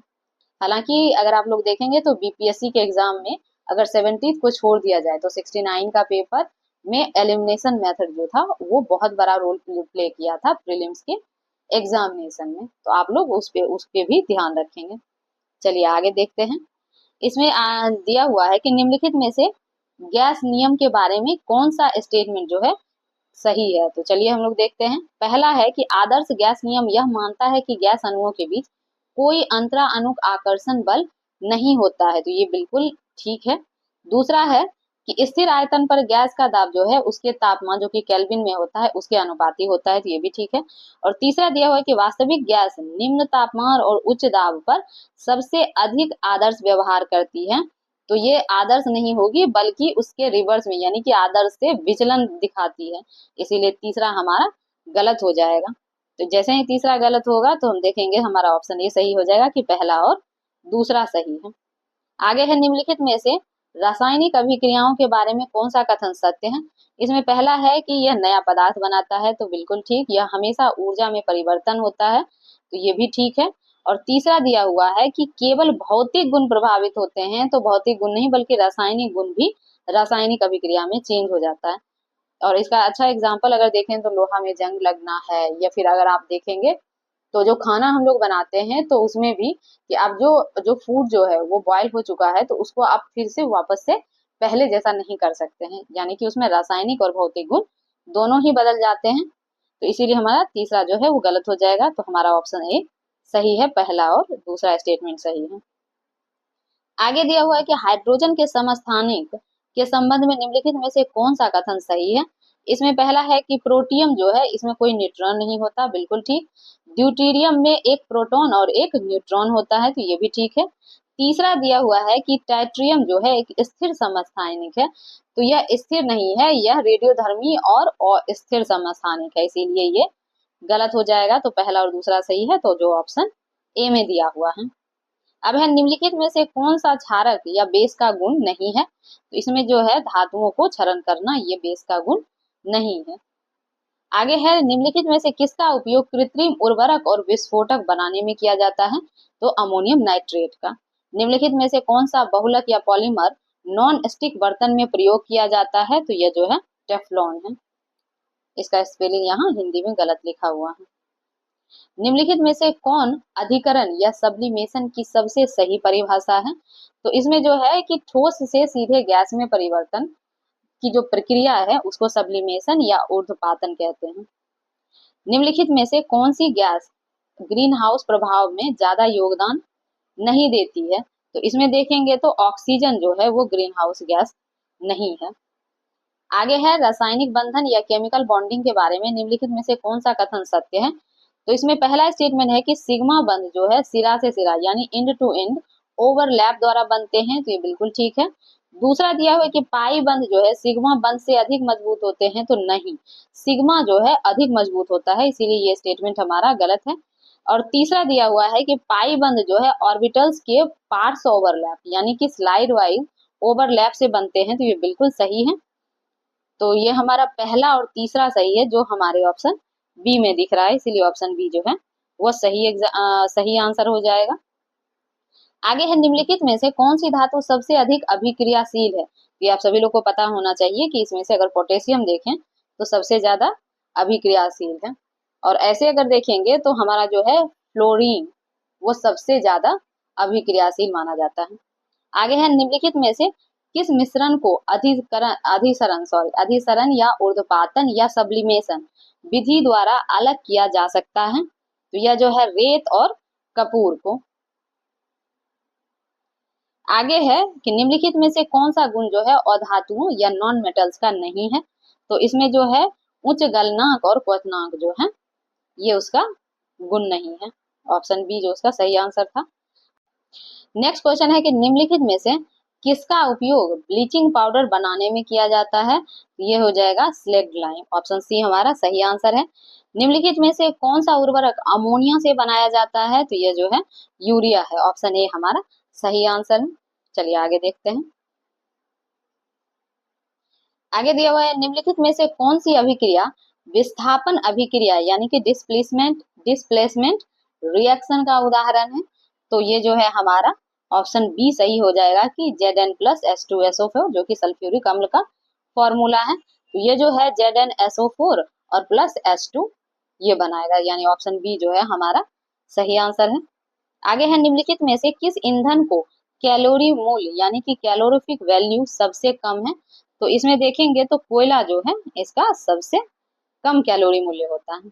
हालांकि अगर आप लोग देखेंगे तो बीपीएससी के एग्जाम में अगर 70 को छोड़ दिया जाए तो 69 का पेपर में एलिमिनेशन मेथड जो था वो बहुत बड़ा रोल प्ले किया था प्रीलिम्स के एग्जामिनेशन में, तो आप लोग उस पे भी ध्यान रखेंगे। चलिए आगे देखते हैं। इसमें दिया हुआ है कि निम्नलिखित में से गैस नियम के बारे में कौन सा स्टेटमेंट जो है सही है। तो चलिए हम लोग देखते हैं। पहला है कि आदर्श गैस नियम यह मानता है कि गैस अणुओं के बीच कोई अंतराअणुक आकर्षण बल नहीं होता है, तो ये बिल्कुल ठीक है। दूसरा है कि स्थिर आयतन पर गैस का दाब जो है उसके तापमान जो कि केल्विन में होता है उसके अनुपाती होता है, तो ये भी ठीक है। और तीसरा दिया हुआ है कि वास्तविक गैस निम्न तापमान और उच्च दाब पर सबसे अधिक आदर्श व्यवहार करती है, तो ये आदर्श नहीं होगी बल्कि उसके रिवर्स में यानी कि आदर्श से विचलन दिखाती है, इसीलिए तीसरा हमारा गलत हो जाएगा। तो जैसे ही तीसरा गलत होगा तो हम देखेंगे हमारा ऑप्शन ये सही हो जाएगा कि पहला और दूसरा सही है। आगे है निम्नलिखित में से रासायनिक अभिक्रियाओं के बारे में कौन सा कथन सत्य है। इसमें पहला है कि यह नया पदार्थ बनाता है, तो बिल्कुल ठीक। यह हमेशा ऊर्जा में परिवर्तन होता है, तो ये भी ठीक है। और तीसरा दिया हुआ है कि केवल भौतिक गुण प्रभावित होते हैं, तो भौतिक गुण नहीं बल्कि रासायनिक गुण भी रासायनिक अभिक्रिया में चेंज हो जाता है। और इसका अच्छा एग्जाम्पल अगर देखें तो लोहा में जंग लगना है, या फिर अगर आप देखेंगे तो जो खाना हम लोग बनाते हैं तो उसमें भी कि अब जो जो फूड जो है वो बॉयल हो चुका है तो उसको आप फिर से वापस से पहले जैसा नहीं कर सकते हैं, यानी कि उसमें रासायनिक और भौतिक गुण दोनों ही बदल जाते हैं, तो इसीलिए हमारा तीसरा जो है वो गलत हो जाएगा। तो हमारा ऑप्शन ए सही है, पहला और दूसरा स्टेटमेंट सही है। आगे दिया हुआ है कि हाइड्रोजन के समस्थानिक के संबंध में निम्नलिखित में से कौन सा कथन सही है। इसमें पहला है कि प्रोटियम जो है इसमें कोई न्यूट्रॉन नहीं होता, बिल्कुल ठीक। ड्यूटेरियम में एक प्रोटॉन और एक न्यूट्रॉन होता है, तो ये भी ठीक है। तीसरा दिया हुआ है कि टाइट्रियम जो है एक स्थिर समस्थानिक है, तो यह स्थिर नहीं है, यह रेडियोधर्मी और स्थिर समस्थानिक है, इसीलिए ये गलत हो जाएगा। तो पहला और दूसरा सही है, तो जो ऑप्शन ए में दिया हुआ है। अब है निम्नलिखित में से कौन सा क्षारक या बेस का गुण नहीं है। तो इसमें जो है धातुओं को क्षरण करना ये बेस का गुण नहीं है। आगे है निम्नलिखित में से किसका उपयोग कृत्रिम उर्वरक और विस्फोटक बनाने में किया जाता है। तो अमोनियम नाइट्रेट का। निम्नलिखित में से कौन सा बहुलक या पॉलीमर नॉन स्टिक बर्तन में प्रयोग किया जाता है। तो यह जो है टेफ्लॉन है, इसका स्पेलिंग यहाँ हिंदी में गलत लिखा हुआ है। निम्नलिखित में से कौन अधिकरण या सब्लिमेशन की सबसे सही परिभाषा है। तो इसमें जो है कि ठोस से सीधे गैस में परिवर्तन की जो प्रक्रिया है उसको सब्लिमेशन या ऊर्ध्वपातन कहते हैं। निम्नलिखित में से कौन सी गैस ग्रीन हाउस प्रभाव में ज्यादा योगदान नहीं देती है? तो इसमें देखेंगे तो ऑक्सीजन जो है वो ग्रीन हाउस गैस नहीं है। आगे है रासायनिक बंधन या केमिकल बॉन्डिंग के बारे में निम्नलिखित में से कौन सा कथन सत्य है? तो इसमें पहला स्टेटमेंट है कि सिग्मा बंध जो है सिरा से सिरा यानी एंड टू एंड ओवरलैप द्वारा बनते हैं, तो ये बिल्कुल ठीक है। दूसरा दिया हुआ है कि पाई बंध जो है सिग्मा बंध से अधिक मजबूत होते हैं, तो नहीं, सिग्मा जो है अधिक मजबूत होता है, इसीलिए ये स्टेटमेंट हमारा गलत है। और तीसरा दिया हुआ है कि पाई बंध जो है ऑर्बिटल्स के पार्ट्स ओवरलैप यानी कि स्लाइड वाइज ओवरलैप से बनते हैं, तो ये बिल्कुल सही है। तो ये हमारा पहला और तीसरा सही है जो हमारे ऑप्शन बी में दिख रहा है, इसीलिए ऑप्शन बी जो है वो सही आंसर हो जाएगा। आगे है निम्नलिखित में से कौन सी धातु सबसे अधिक अभिक्रियाशील है? ये आप सभी लोग को पता होना चाहिए कि इसमें से अगर पोटेशियम देखें तो सबसे ज्यादा अभिक्रियाशील है, और ऐसे अगर देखेंगे तो हमारा जो है फ्लोरीन वो सबसे ज्यादा अभिक्रियाशील माना जाता है। आगे है निम्नलिखित में से किस मिश्रण को अधिसरण या ऊर्ध्वपातन या सब्लिमेशन विधि द्वारा अलग किया जा सकता है? तो यह जो है रेत और कपूर को। आगे है कि निम्नलिखित में से कौन सा गुण जो है अधातुओं या नॉन मेटल्स का नहीं है? तो इसमें जो है उच्च गलनांक और क्वथनांक जो है ये उसका गुण नहीं है, ऑप्शन बी जो उसका सही आंसर था। नेक्स्ट क्वेश्चन है कि निम्नलिखित में से किसका उपयोग ब्लीचिंग पाउडर बनाने में किया जाता है? ये हो जाएगा स्लेक्ट लाइम, ऑप्शन सी हमारा सही आंसर है। निम्नलिखित में से कौन सा उर्वरक अमोनिया से बनाया जाता है? तो ये जो है यूरिया है, ऑप्शन ए हमारा सही आंसर है। चलिए आगे देखते हैं। आगे दिया हुआ है निम्नलिखित में से कौन सी अभिक्रिया विस्थापन अभिक्रिया यानी कि डिस्प्लेसमेंट रिएक्शन का उदाहरण है? तो ये जो है हमारा ऑप्शन बी सही हो जाएगा कि Zn+H2SO4 जो कि सल्फ्यूरिक अम्ल का फॉर्मूला है। तो ये जो है ZnSO4 और प्लस H2 ये बनाएगा, यानी ऑप्शन बी जो है हमारा सही आंसर है। आगे है निम्नलिखित में से किस ईंधन को कैलोरी मूल्य यानी कि कैलोरीफिक वैल्यू सबसे कम है? तो इसमें देखेंगे तो कोयला जो है इसका सबसे कम कैलोरी मूल्य होता है।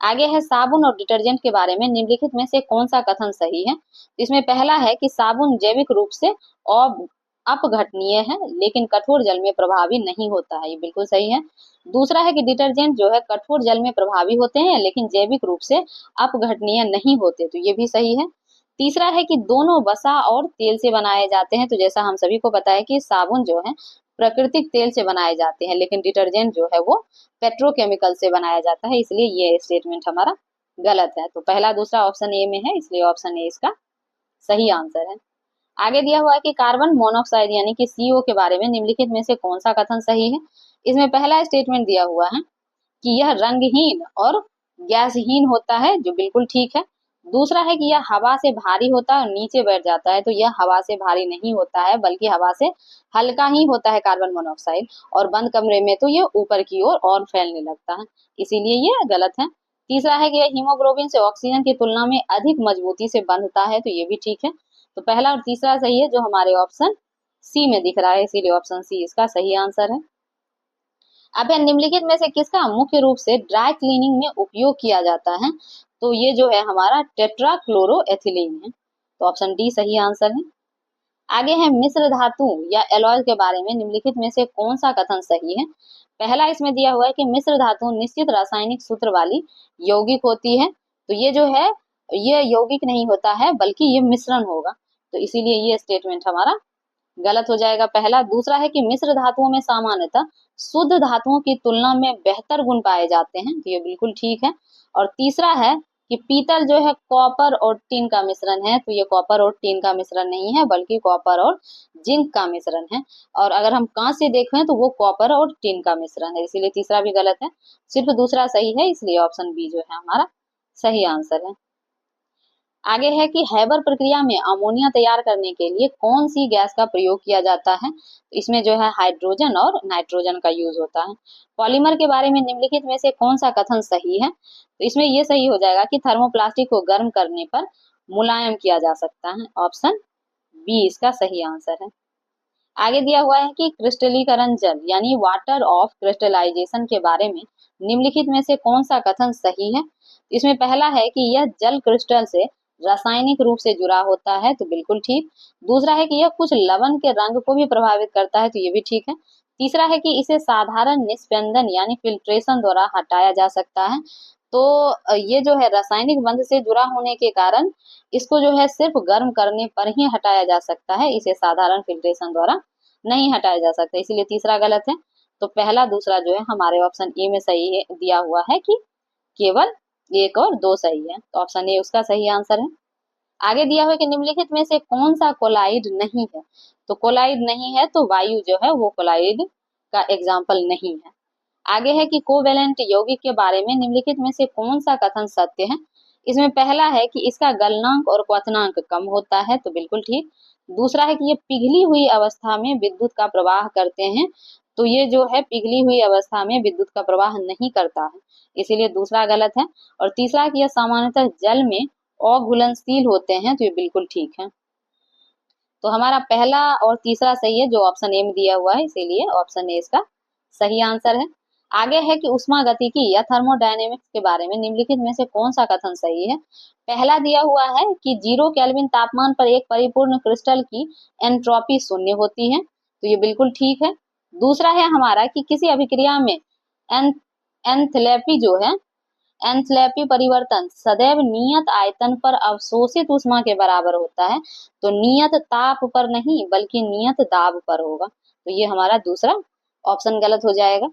आगे है साबुन और डिटर्जेंट के बारे में निम्नलिखित में से कौन सा कथन सही है? इसमें पहला है कि साबुन जैविक रूप से अपघटनीय है लेकिन कठोर जल में प्रभावी नहीं होता है, ये बिल्कुल सही है। दूसरा है कि डिटर्जेंट जो है कठोर जल में प्रभावी होते हैं लेकिन जैविक रूप से अपघटनीय नहीं होते, तो ये भी सही है। तीसरा है कि दोनों वसा और तेल से बनाए जाते हैं, तो जैसा हम सभी को पता है कि साबुन जो है प्राकृतिक तेल से बनाए जाते हैं लेकिन डिटर्जेंट जो है वो पेट्रोकेमिकल से बनाया जाता है, इसलिए ये स्टेटमेंट हमारा गलत है। तो पहला दूसरा ऑप्शन ए में है, इसलिए ऑप्शन ए इसका सही आंसर है। आगे दिया हुआ है कि कार्बन मोनोऑक्साइड यानी कि CO के बारे में निम्नलिखित में से कौन सा कथन सही है? इसमें पहला स्टेटमेंट दिया हुआ है कि यह रंगहीन और गैसहीन होता है, जो बिल्कुल ठीक है। दूसरा है कि यह हवा से भारी होता है और नीचे बैठ जाता है, तो यह हवा से भारी नहीं होता है बल्कि हवा से हल्का ही होता है कार्बन मोनोऑक्साइड, और बंद कमरे में तो ये ऊपर की ओर और फैलने लगता है, इसीलिए ये गलत है। तीसरा है कि यह हीमोग्लोबिन से ऑक्सीजन की तुलना में अधिक मजबूती से बंधता है, तो ये भी ठीक है। तो पहला और तीसरा सही है जो हमारे ऑप्शन सी में दिख रहा है, इसीलिए ऑप्शन सी इसका सही आंसर है। अब निम्नलिखित में से किसका मुख्य रूप से ड्राई क्लीनिंग में उपयोग किया जाता है? तो ये जो है हमारा टेट्राक्लोरोएथिलीन है, तो ऑप्शन डी सही आंसर है। आगे है मिश्र धातु या एलॉय के बारे में निम्नलिखित में से कौन सा कथन सही है? पहला इसमें दिया हुआ है कि मिश्र धातु निश्चित रासायनिक सूत्र वाली यौगिक होती है, तो ये जो है ये यौगिक नहीं होता है बल्कि ये मिश्रण होगा, तो इसीलिए ये स्टेटमेंट हमारा गलत हो जाएगा पहला। दूसरा है कि मिश्र धातुओं में सामान्यतः शुद्ध धातुओं की तुलना में बेहतर गुण पाए जाते हैं, तो ये बिल्कुल ठीक है। और तीसरा है कि पीतल जो है कॉपर और टिन का मिश्रण है, तो ये कॉपर और टिन का मिश्रण नहीं है बल्कि कॉपर और जिंक का मिश्रण है। और अगर हम कांच से देखें तो वो कॉपर और टिन का मिश्रण है, इसीलिए तीसरा भी गलत है, सिर्फ दूसरा सही है, इसलिए ऑप्शन बी जो है हमारा सही आंसर है। आगे है कि हैबर प्रक्रिया में अमोनिया तैयार करने के लिए कौन सी गैस का प्रयोग किया जाता है? इसमें जो है हाइड्रोजन और नाइट्रोजन का यूज होता है। पॉलीमर के बारे में निम्नलिखित में से कौन सा कथन सही है? तो इसमें यह सही हो जाएगा कि थर्मोप्लास्टिक को गर्म करने पर मुलायम किया जा सकता है, ऑप्शन बी इसका सही आंसर है। आगे दिया हुआ है कि क्रिस्टलीकरण जल यानी वाटर ऑफ क्रिस्टलाइजेशन के बारे में निम्नलिखित में से कौन सा कथन सही है? इसमें पहला है कि यह जल क्रिस्टल से रासायनिक रूप से जुड़ा होता है, तो बिल्कुल ठीक। दूसरा है कि यह कुछ लवण के रंग को भी प्रभावित करता है, तो ये भी ठीक है। तीसरा है कि इसे साधारण निस्पंदन यानी फिल्ट्रेशन द्वारा हटाया जा सकता है। तो ये जो है रासायनिक बंध से जुड़ा होने के कारण इसको जो है सिर्फ गर्म करने पर ही हटाया जा सकता है, इसे साधारण फिल्ट्रेशन द्वारा नहीं हटाया जा सकता, इसीलिए तीसरा गलत है। तो पहला दूसरा जो है हमारे ऑप्शन ए में सही है, दिया हुआ है कि केवल 1 और 2 सही है, तो ऑप्शन ए उसका सही आंसर है। आगे दिया हुआ है कि निम्नलिखित में से कौन सा कोलाइड नहीं है? तो कोलाइड नहीं है तो वायु जो है वो कोलाइड का एग्जाम्पल नहीं है। आगे है कि कोवेलेंट यौगिक के बारे में निम्नलिखित में से कौन सा कथन सत्य है? इसमें पहला है कि इसका गलनांक और क्वथनांक कम होता है, तो बिल्कुल ठीक। दूसरा है कि ये पिघली हुई अवस्था में विद्युत का प्रवाह करते हैं, तो ये जो है पिघली हुई अवस्था में विद्युत का प्रवाह नहीं करता है, इसीलिए दूसरा गलत है। और तीसरा कि यह सामान्यतः जल में अघुलनशील होते हैं, तो ये बिल्कुल ठीक है। तो हमारा पहला और तीसरा सही है जो ऑप्शन ए में दिया हुआ है, इसीलिए ऑप्शन ए इसका सही आंसर है। आगे है कि उष्मागतिकी या थर्मोडायनेमिक्स के बारे में निम्नलिखित में से कौन सा कथन सही है? पहला दिया हुआ है कि 0 केल्विन तापमान पर एक परिपूर्ण क्रिस्टल की एंट्रोपी शून्य होती है, तो ये बिल्कुल ठीक है। दूसरा है हमारा कि किसी अभिक्रिया में एंथैल्पी जो है एंथैल्पी परिवर्तन सदैव नियत आयतन पर अवशोषित ऊष्मा के बराबर होता है, तो नियत ताप पर नहीं बल्कि नियत दाब पर होगा, तो ये हमारा दूसरा ऑप्शन गलत हो जाएगा।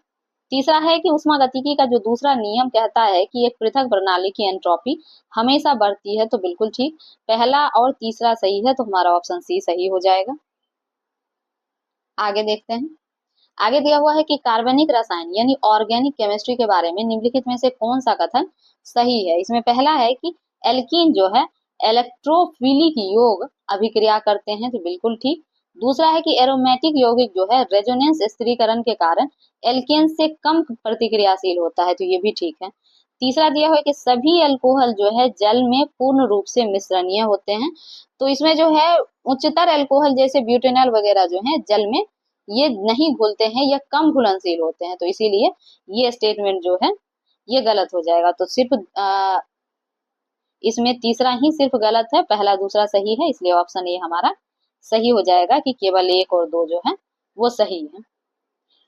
तीसरा है कि उष्मागतिकी का जो दूसरा नियम कहता है कि एक पृथक प्रणाली की एंट्रोपी हमेशा बढ़ती है, तो बिल्कुल ठीक। पहला और तीसरा सही है, तो हमारा ऑप्शन सी सही हो जाएगा। आगे देखते हैं। आगे दिया हुआ है कि कार्बनिक रसायन यानी ऑर्गेनिक केमिस्ट्री के बारे में निम्नलिखित में से कौन सा कथन सही है? इसमें पहला है कि एल्कीन जो है इलेक्ट्रोफिलिक यौग अभिक्रिया करते हैं, तो बिल्कुल ठीक। दूसरा है कि एरोमेटिक यौगिक जो है रेजोनेंस स्थिरीकरण के कारण एल्केन से कम प्रतिक्रियाशील होता है, तो ये भी ठीक है। तीसरा दिया हुआ है कि सभी अल्कोहल जो है जल में पूर्ण रूप से मिश्रणीय होते हैं, तो इसमें जो है उच्चतर अल्कोहल जैसे ब्यूटेनॉल वगैरह जो है जल में ये नहीं घुलते हैं या कम घुलनशील होते हैं, तो इसीलिए ये स्टेटमेंट जो है ये गलत हो जाएगा। तो सिर्फ इसमें तीसरा ही सिर्फ गलत है, पहला दूसरा सही है, इसलिए ऑप्शन ए हमारा सही हो जाएगा कि केवल 1 और 2 जो है वो सही है।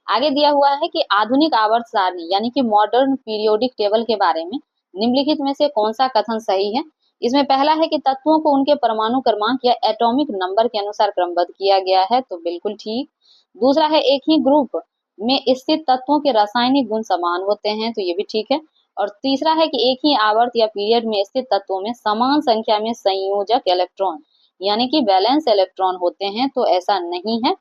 आगे दिया हुआ है कि आधुनिक आवर्त सारणी यानी कि मॉडर्न पीरियोडिक टेबल के बारे में निम्नलिखित में से कौन सा कथन सही है? इसमें पहला है कि तत्वों को उनके परमाणु क्रमांक या एटॉमिक नंबर के अनुसार क्रमबद्ध किया गया है, तो बिल्कुल ठीक। दूसरा है एक ही ग्रुप में स्थित तत्वों के रासायनिक गुण समान होते हैं, तो ये भी ठीक है। और तीसरा है कि एक ही आवर्त या पीरियड में स्थित तत्वों में समान संख्या में संयोजक इलेक्ट्रॉन यानी कि बैलेंस इलेक्ट्रॉन होते हैं, तो ऐसा नहीं है,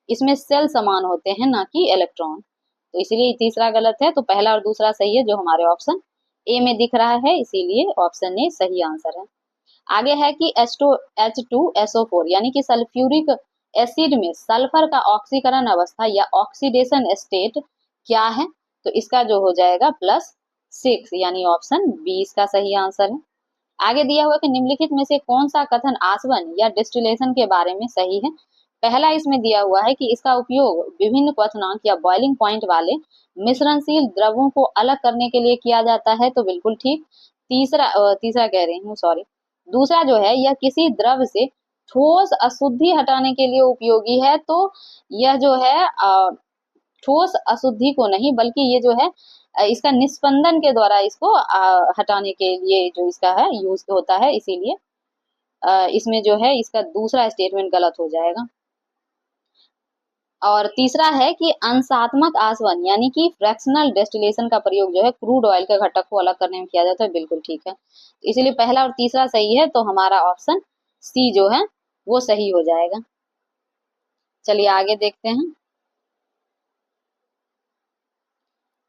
इसमें सेल समान होते हैं ना कि इलेक्ट्रॉन, तो इसीलिए तीसरा गलत है। तो पहला और दूसरा सही है जो हमारे ऑप्शन ए में दिख रहा है, इसीलिए ऑप्शन ए सही आंसर है। आगे है कि H2SO4 यानी कि सल्फ्यूरिक एसिड में सल्फर का ऑक्सीकरण अवस्था या ऑक्सीडेशन स्टेट क्या है? तो इसका जो हो जाएगा +6 यानी ऑप्शन बी इसका सही आंसर है। आगे दिया हुआ कि निम्नलिखित में से कौन सा कथन आसवन या डिस्टिलेशन के बारे में सही है? पहला इसमें दिया हुआ है कि इसका उपयोग विभिन्न क्वथनांक या बॉइलिंग पॉइंट वाले मिश्रणशील द्रवों को अलग करने के लिए किया जाता है, तो बिल्कुल ठीक। तीसरा कह रही हूँ, सॉरी। दूसरा जो है यह किसी द्रव से ठोस अशुद्धि हटाने के लिए उपयोगी है, तो यह जो है ठोस अशुद्धि को नहीं बल्कि ये जो है इसका निस्पंदन के द्वारा इसको हटाने के लिए जो इसका है यूज होता है, इसीलिए इसमें जो है इसका दूसरा स्टेटमेंट गलत हो जाएगा। और तीसरा है कि अंशात्मक आसवन यानी कि फ्रैक्शनल डिस्टिलेशन का प्रयोग जो है क्रूड ऑयल के घटक को अलग करने में किया जाता है, बिल्कुल ठीक है। इसीलिए पहला और तीसरा सही है, तो हमारा ऑप्शन सी जो है वो सही हो जाएगा। चलिए आगे देखते हैं।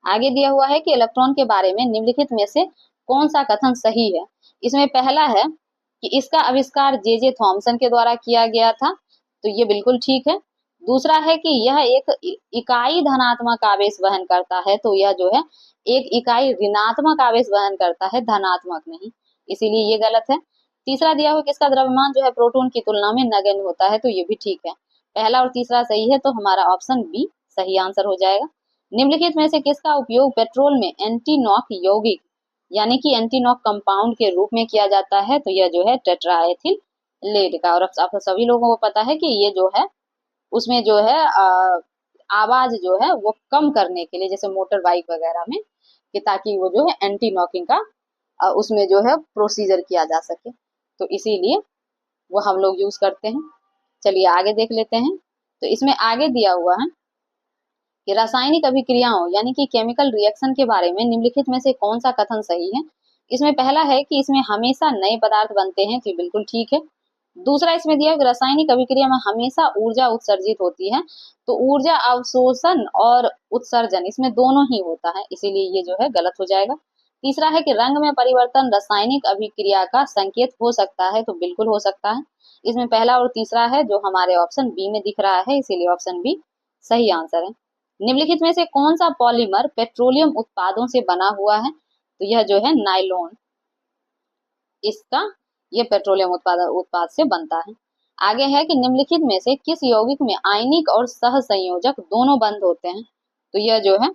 आगे दिया हुआ है कि इलेक्ट्रॉन के बारे में निम्नलिखित में से कौन सा कथन सही है? इसमें पहला है कि इसका आविष्कार जे थॉमसन के द्वारा किया गया था, तो ये बिल्कुल ठीक है। दूसरा है कि यह एक इकाई धनात्मक आवेश वहन करता है, तो यह जो है एक इकाई ऋणात्मक आवेश वहन करता है, धनात्मक नहीं, इसीलिए ये गलत है। तीसरा दिया हुआ कि इसका द्रव्यमान जो है प्रोटॉन की तुलना में नगण्य होता है, तो ये भी ठीक है। पहला और तीसरा सही है, तो हमारा ऑप्शन बी सही आंसर हो जाएगा। निम्नलिखित में से किसका उपयोग पेट्रोल में एंटी नॉक यौगिक यानी कि एंटी नॉक कंपाउंड के रूप में किया जाता है? तो यह जो है टेट्राएथिल लेड का। और आप सभी लोगों को पता है कि ये जो है उसमें जो है आवाज जो है वो कम करने के लिए, जैसे मोटर बाइक वगैरह में, कि ताकि वो जो है एंटी नॉकिंग का उसमें जो है प्रोसीजर किया जा सके, तो इसीलिए वो हम लोग यूज करते हैं। चलिए आगे देख लेते हैं। तो इसमें आगे दिया हुआ है कि रासायनिक अभिक्रियाओं यानी कि केमिकल रिएक्शन के बारे में निम्नलिखित में से कौन सा कथन सही है? इसमें पहला है कि इसमें हमेशा नए पदार्थ बनते हैं, तो बिल्कुल ठीक है। दूसरा इसमें दिया कि रासायनिक अभिक्रिया में हमेशा ऊर्जा उत्सर्जित होती है, तो ऊर्जा अवशोषण और उत्सर्जन इसमें दोनों ही होता है, इसीलिए ये जो है गलत हो जाएगा। तीसरा है कि रंग में परिवर्तन रासायनिक अभिक्रिया का संकेत हो सकता है, तो बिल्कुल हो सकता है। इसमें पहला और तीसरा है जो हमारे ऑप्शन बी में दिख रहा है, इसीलिए ऑप्शन बी सही आंसर है। निम्नलिखित में से कौन सा पॉलीमर पेट्रोलियम उत्पादों से बना हुआ है? तो यह जो है नायलॉन, इसका ये पेट्रोलियम उत्पाद से बनता है। आगे है कि निम्नलिखित में से किस यौगिक में आयनिक और सह संयोजक दोनों बंद होते हैं? तो यह जो है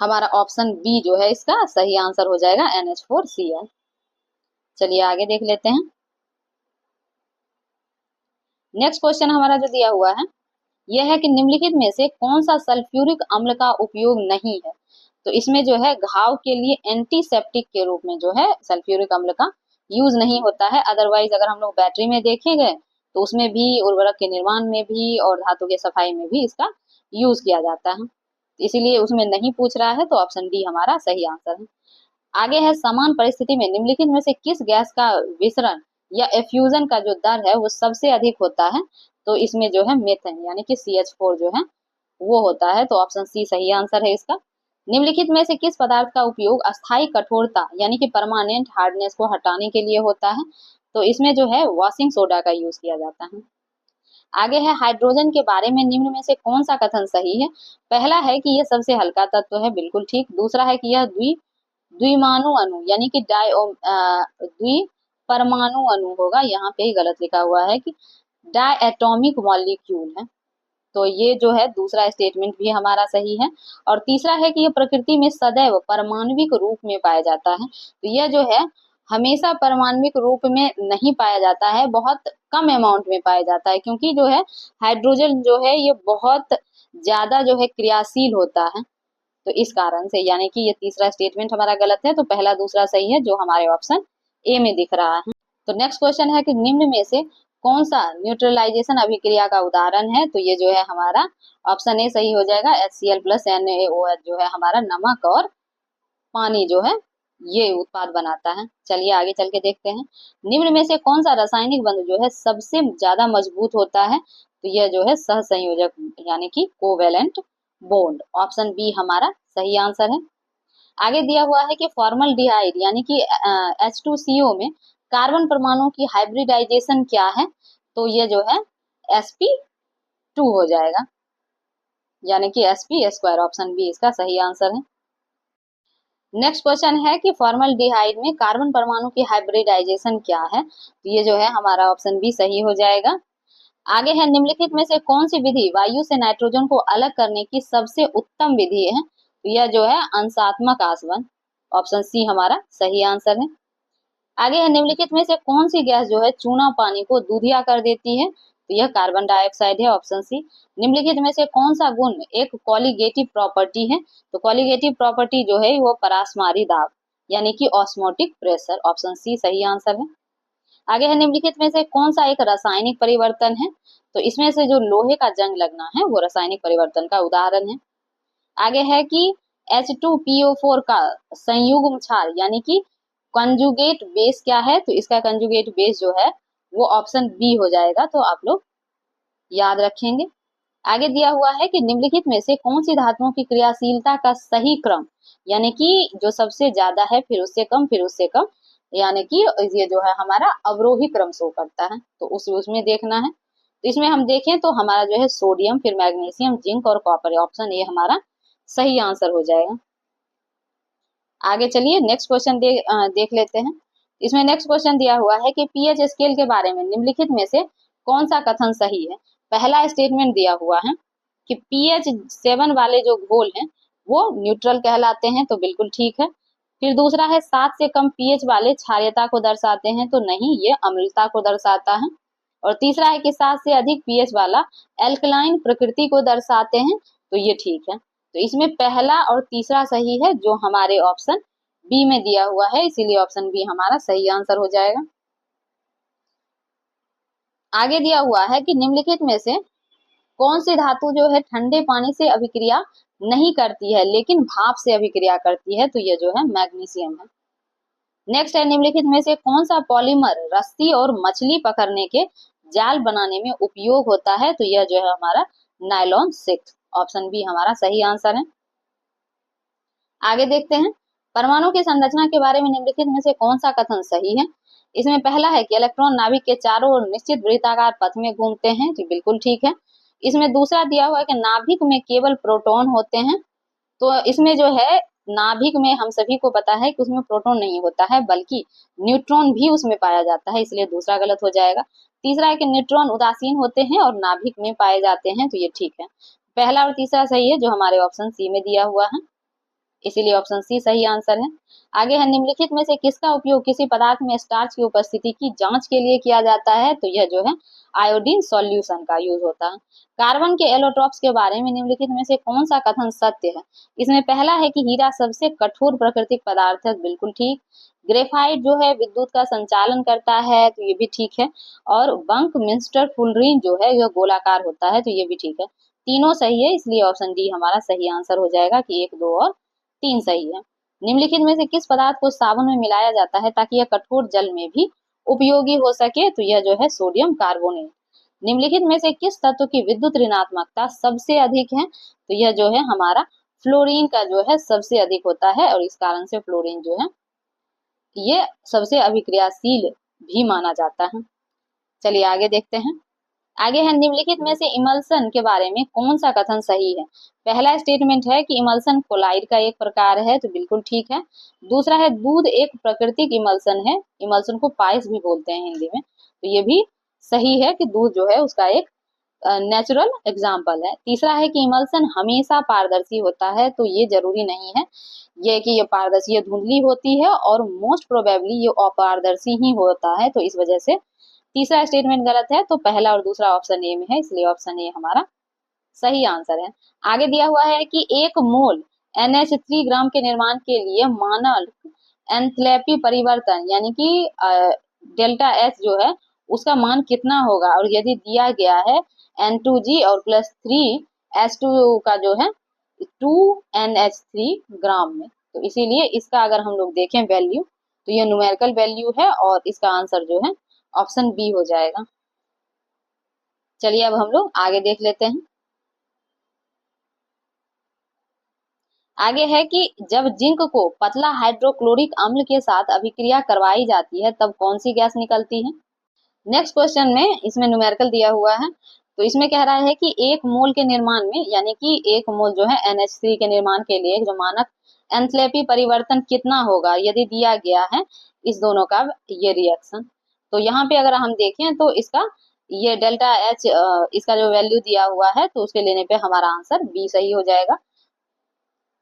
हमारा ऑप्शन बी जो है इसका सही आंसर हो जाएगा, NH4Cl। चलिए आगे देख लेते हैं। नेक्स्ट क्वेश्चन हमारा जो दिया हुआ है यह है कि निम्नलिखित में से कौन सा सल्फ्यूरिक अम्ल का उपयोग नहीं है? तो इसमें जो है घाव के लिए एंटीसेप्टिक के रूप में जो है सल्फ्यूरिक अम्ल का यूज नहीं होता है। अदरवाइज अगर हम लोग बैटरी में देखेंगे तो उसमें भी, उर्वरक के निर्माण में भी और धातु के सफाई में भी इसका यूज किया जाता है, इसीलिए उसमें नहीं पूछ रहा है, तो ऑप्शन डी हमारा सही आंसर है। आगे है समान परिस्थिति में निम्नलिखित में से किस गैस का विसरण या एफ्यूजन का जो दर है वो सबसे अधिक होता है? तो इसमें जो है मेथेन यानी कि CH4 जो है वो होता है, तो ऑप्शन सी सही आंसर है इसका। निम्नलिखित में से किस पदार्थ का उपयोग अस्थायी कठोरता यानी कि परमानेंट हार्डनेस को हटाने के लिए होता है? तो इसमें जो है वॉशिंग सोडा का यूज किया जाता है। आगे है हाइड्रोजन के बारे में निम्न में से कौन सा कथन सही है? पहला है कि यह सबसे हल्का तत्व है, बिल्कुल ठीक। दूसरा है कि यह द्विमाणु अणु यानी कि द्वि परमाणु अणु होगा, यहाँ पे ही गलत लिखा हुआ है कि डायटोमिक मॉलिक्यूल है, तो ये जो है दूसरा स्टेटमेंट भी हमारा सही है। और तीसरा है कि यह प्रकृति में सदैव परमाणविक रूप में पाया जाता है, तो यह जो है हमेशा परमाणविक रूप में नहीं पाया जाता है, बहुत कम अमाउंट में पाया जाता है, क्योंकि जो है हाइड्रोजन जो है ये बहुत ज्यादा जो है क्रियाशील होता है, तो इस कारण से यानी कि ये तीसरा स्टेटमेंट हमारा गलत है, तो पहला दूसरा सही है जो हमारे ऑप्शन ए में दिख रहा है। तो नेक्स्ट क्वेश्चन है कि निम्न में से कौन सा न्यूट्रलाइजेशन अभिक्रिया का उदाहरण है? तो ये जो है हमारा ऑप्शन ए सही हो जाएगा, HCl प्लस NaOH जो है हमारा नमक और पानी जो है ये उत्पाद बनाता है। चलिए आगे चल के देखते हैं। निम्न में से कौन सा रासायनिक बंध जो है सबसे ज्यादा मजबूत होता है? तो यह जो है सहसंयोजक यानी कि कोवेलेंट बॉन्ड, ऑप्शन बी हमारा सही आंसर है। आगे दिया हुआ है कि फॉर्मल्डिहाइड यानी कि H2CO में कार्बन परमाणु की हाइब्रिडाइजेशन क्या है? तो ये जो है sp2 हो जाएगा, यानी कि sp2, ऑप्शन बी इसका सही आंसर है। नेक्स्ट क्वेश्चन है कि फॉर्मल्डिहाइड में कार्बन परमाणु की हाइब्रिडाइजेशन क्या है? तो ये जो है हमारा ऑप्शन बी सही हो जाएगा। आगे है निम्नलिखित में से कौन सी विधि वायु से नाइट्रोजन को अलग करने की सबसे उत्तम विधि है? तो यह जो है अंशात्मक आसवन, ऑप्शन सी हमारा सही आंसर है। आगे है निम्नलिखित में से कौन सी गैस जो है चूना पानी को दूधिया कर देती है? तो यह कार्बन डाइऑक्साइड है, ऑप्शन सी। निम्नलिखित में से कौन सा गुण एक कॉलिगेटिव प्रॉपर्टी है? तो कॉलिगेटिव प्रॉपर्टी जो है वो परासमारी दाब यानी कि ऑस्मोटिक प्रेशर, ऑप्शन सी सही आंसर है। आगे है निम्नलिखित में से कौन सा एक रासायनिक परिवर्तन है? तो इसमें से जो लोहे का जंग लगना है वो रासायनिक परिवर्तन का उदाहरण है। आगे है कि H2PO4 का संयुग्म क्षार यानी कि कंजुगेट बेस क्या है? तो इसका कंजुगेट बेस जो है वो ऑप्शन बी हो जाएगा, तो आप लोग याद रखेंगे। आगे दिया हुआ है कि निम्नलिखित में से कौन सी धातुओं की क्रियाशीलता का सही क्रम यानी कि जो सबसे ज्यादा है फिर उससे कम फिर उससे कम, यानी कि ये जो है हमारा अवरोही क्रम शो करता है, तो उसमें देखना है। तो इसमें हम देखें तो हमारा जो है सोडियम, फिर मैग्नीशियम, जिंक और कॉपर, ऑप्शन ए हमारा सही आंसर हो जाएगा। आगे चलिए नेक्स्ट क्वेश्चन देख लेते हैं। इसमें नेक्स्ट क्वेश्चन दिया हुआ है कि पीएच स्केल के बारे में निम्नलिखित में से कौन सा कथन सही है? पहला स्टेटमेंट दिया हुआ है कि pH 7 वाले जो घोल हैं वो न्यूट्रल कहलाते हैं, तो बिल्कुल ठीक है। फिर दूसरा है 7 से कम pH वाले क्षारीयता को दर्शाते हैं, तो नहीं, ये अम्लता को दर्शाता है। और तीसरा है कि 7 से अधिक pH वाला एल्कलाइन प्रकृति को दर्शाते हैं, तो ये ठीक है। तो इसमें पहला और तीसरा सही है जो हमारे ऑप्शन बी में दिया हुआ है, इसीलिए ऑप्शन बी हमारा सही आंसर हो जाएगा। आगे दिया हुआ है कि निम्नलिखित में से कौन सी धातु जो है ठंडे पानी से अभिक्रिया नहीं करती है लेकिन भाप से अभिक्रिया करती है, तो ये जो है मैग्नीशियम है। नेक्स्ट है निम्नलिखित में से कौन सा पॉलीमर रस्सी और मछली पकड़ने के जाल बनाने में उपयोग होता है, तो यह जो है हमारा नायलॉन 6, ऑप्शन बी हमारा सही आंसर है। आगे देखते हैं परमाणु की संरचना के बारे में निम्नलिखित में से कौन सा कथन सही है। इसमें पहला है कि इलेक्ट्रॉन नाभिक के चारों ओर निश्चित वृत्ताकार पथ में घूमते हैं, तो बिल्कुल ठीक है। इसमें दूसरा दिया हुआ है कि नाभिक में केवल प्रोटॉन होते हैं, तो इसमें जो है नाभिक में हम सभी को पता है कि उसमें प्रोटॉन नहीं होता है बल्कि न्यूट्रॉन भी उसमें पाया जाता है, इसलिए दूसरा गलत हो जाएगा। तीसरा है कि न्यूट्रॉन उदासीन होते हैं और नाभिक में पाए जाते हैं, तो ये ठीक है। पहला और तीसरा सही है जो हमारे ऑप्शन सी में दिया हुआ है, इसीलिए ऑप्शन सी सही आंसर है। आगे है निम्नलिखित में से किसका उपयोग किसी पदार्थ में स्टार्च की उपस्थिति की जांच के लिए किया जाता है, तो यह जो है आयोडीन सॉल्यूशन का यूज होता है। कार्बन के एलोट्रॉप्स के बारे में निम्नलिखित में से कौन सा कथन सत्य है। इसमें पहला है कि हीरा सबसे कठोर प्राकृतिक पदार्थ है, बिल्कुल ठीक। ग्रेफाइट जो है विद्युत का संचालन करता है, तो ये भी ठीक है। और बंक मिंस्टर फुलरीन जो है यह गोलाकार होता है, तो ये भी ठीक है। तीनों सही है, इसलिए ऑप्शन डी हमारा सही आंसर हो जाएगा कि 1, 2 और 3 सही है। निम्नलिखित में से किस पदार्थ को साबुन में मिलाया जाता है ताकि यह कठोर जल में भी उपयोगी हो सके, तो यह जो है सोडियम कार्बोनेट। निम्नलिखित में से किस तत्व की विद्युत ऋणात्मकता सबसे अधिक है, तो यह जो है हमारा फ्लोरीन का जो है सबसे अधिक होता है, और इस कारण से फ्लोरीन जो है ये सबसे अभिक्रियाशील भी माना जाता है। चलिए आगे देखते हैं। आगे है निम्नलिखित में से इमल्सन के बारे में कौन सा कथन सही है। पहला स्टेटमेंट है कि इमल्सन कोलाइड का एक प्रकार है, तो बिल्कुल ठीक है। दूसरा है दूध एक प्राकृतिक इमल्सन है, इमल्सन को पायस भी बोलते हैं हिंदी में, तो ये भी सही है कि दूध जो है उसका एक नेचुरल एग्जाम्पल है। तीसरा है कि इमल्सन हमेशा पारदर्शी होता है, तो ये जरूरी नहीं है ये कि ये पारदर्शी, ये धुंधली होती है और मोस्ट प्रोबेबली ये अपारदर्शी ही होता है, तो इस वजह से तीसरा स्टेटमेंट गलत है। तो पहला और दूसरा ऑप्शन ए में है, इसलिए ऑप्शन ए हमारा सही आंसर है। आगे दिया हुआ है कि 1 मोल NH3 ग्राम के निर्माण के लिए मानक एंथैल्पी परिवर्तन यानी कि डेल्टा एच जो है उसका मान कितना होगा, और यदि दिया गया है N2G और +3H2 का जो है 2NH3 ग्राम में, तो इसीलिए इसका अगर हम लोग देखें वैल्यू तो ये न्यूमेरिकल वैल्यू है और इसका आंसर जो है ऑप्शन बी हो जाएगा। चलिए अब हम लोग आगे देख लेते हैं। आगे है कि जब जिंक को पतला हाइड्रोक्लोरिक अम्ल के साथ अभिक्रिया करवाई जाती है तब कौन सी गैस निकलती है। नेक्स्ट क्वेश्चन में इसमें न्यूमेरिकल दिया हुआ है, तो इसमें कह रहा है कि 1 मोल के निर्माण में यानी कि 1 मोल जो है NH3 के निर्माण के लिए जो मानक एंथैल्पी परिवर्तन कितना होगा यदि दिया गया है इस दोनों का ये रिएक्शन। तो यहाँ पे अगर हम देखें तो इसका ये डेल्टा एच इसका जो वैल्यू दिया हुआ है तो उसके लेने पे हमारा आंसर बी सही हो जाएगा।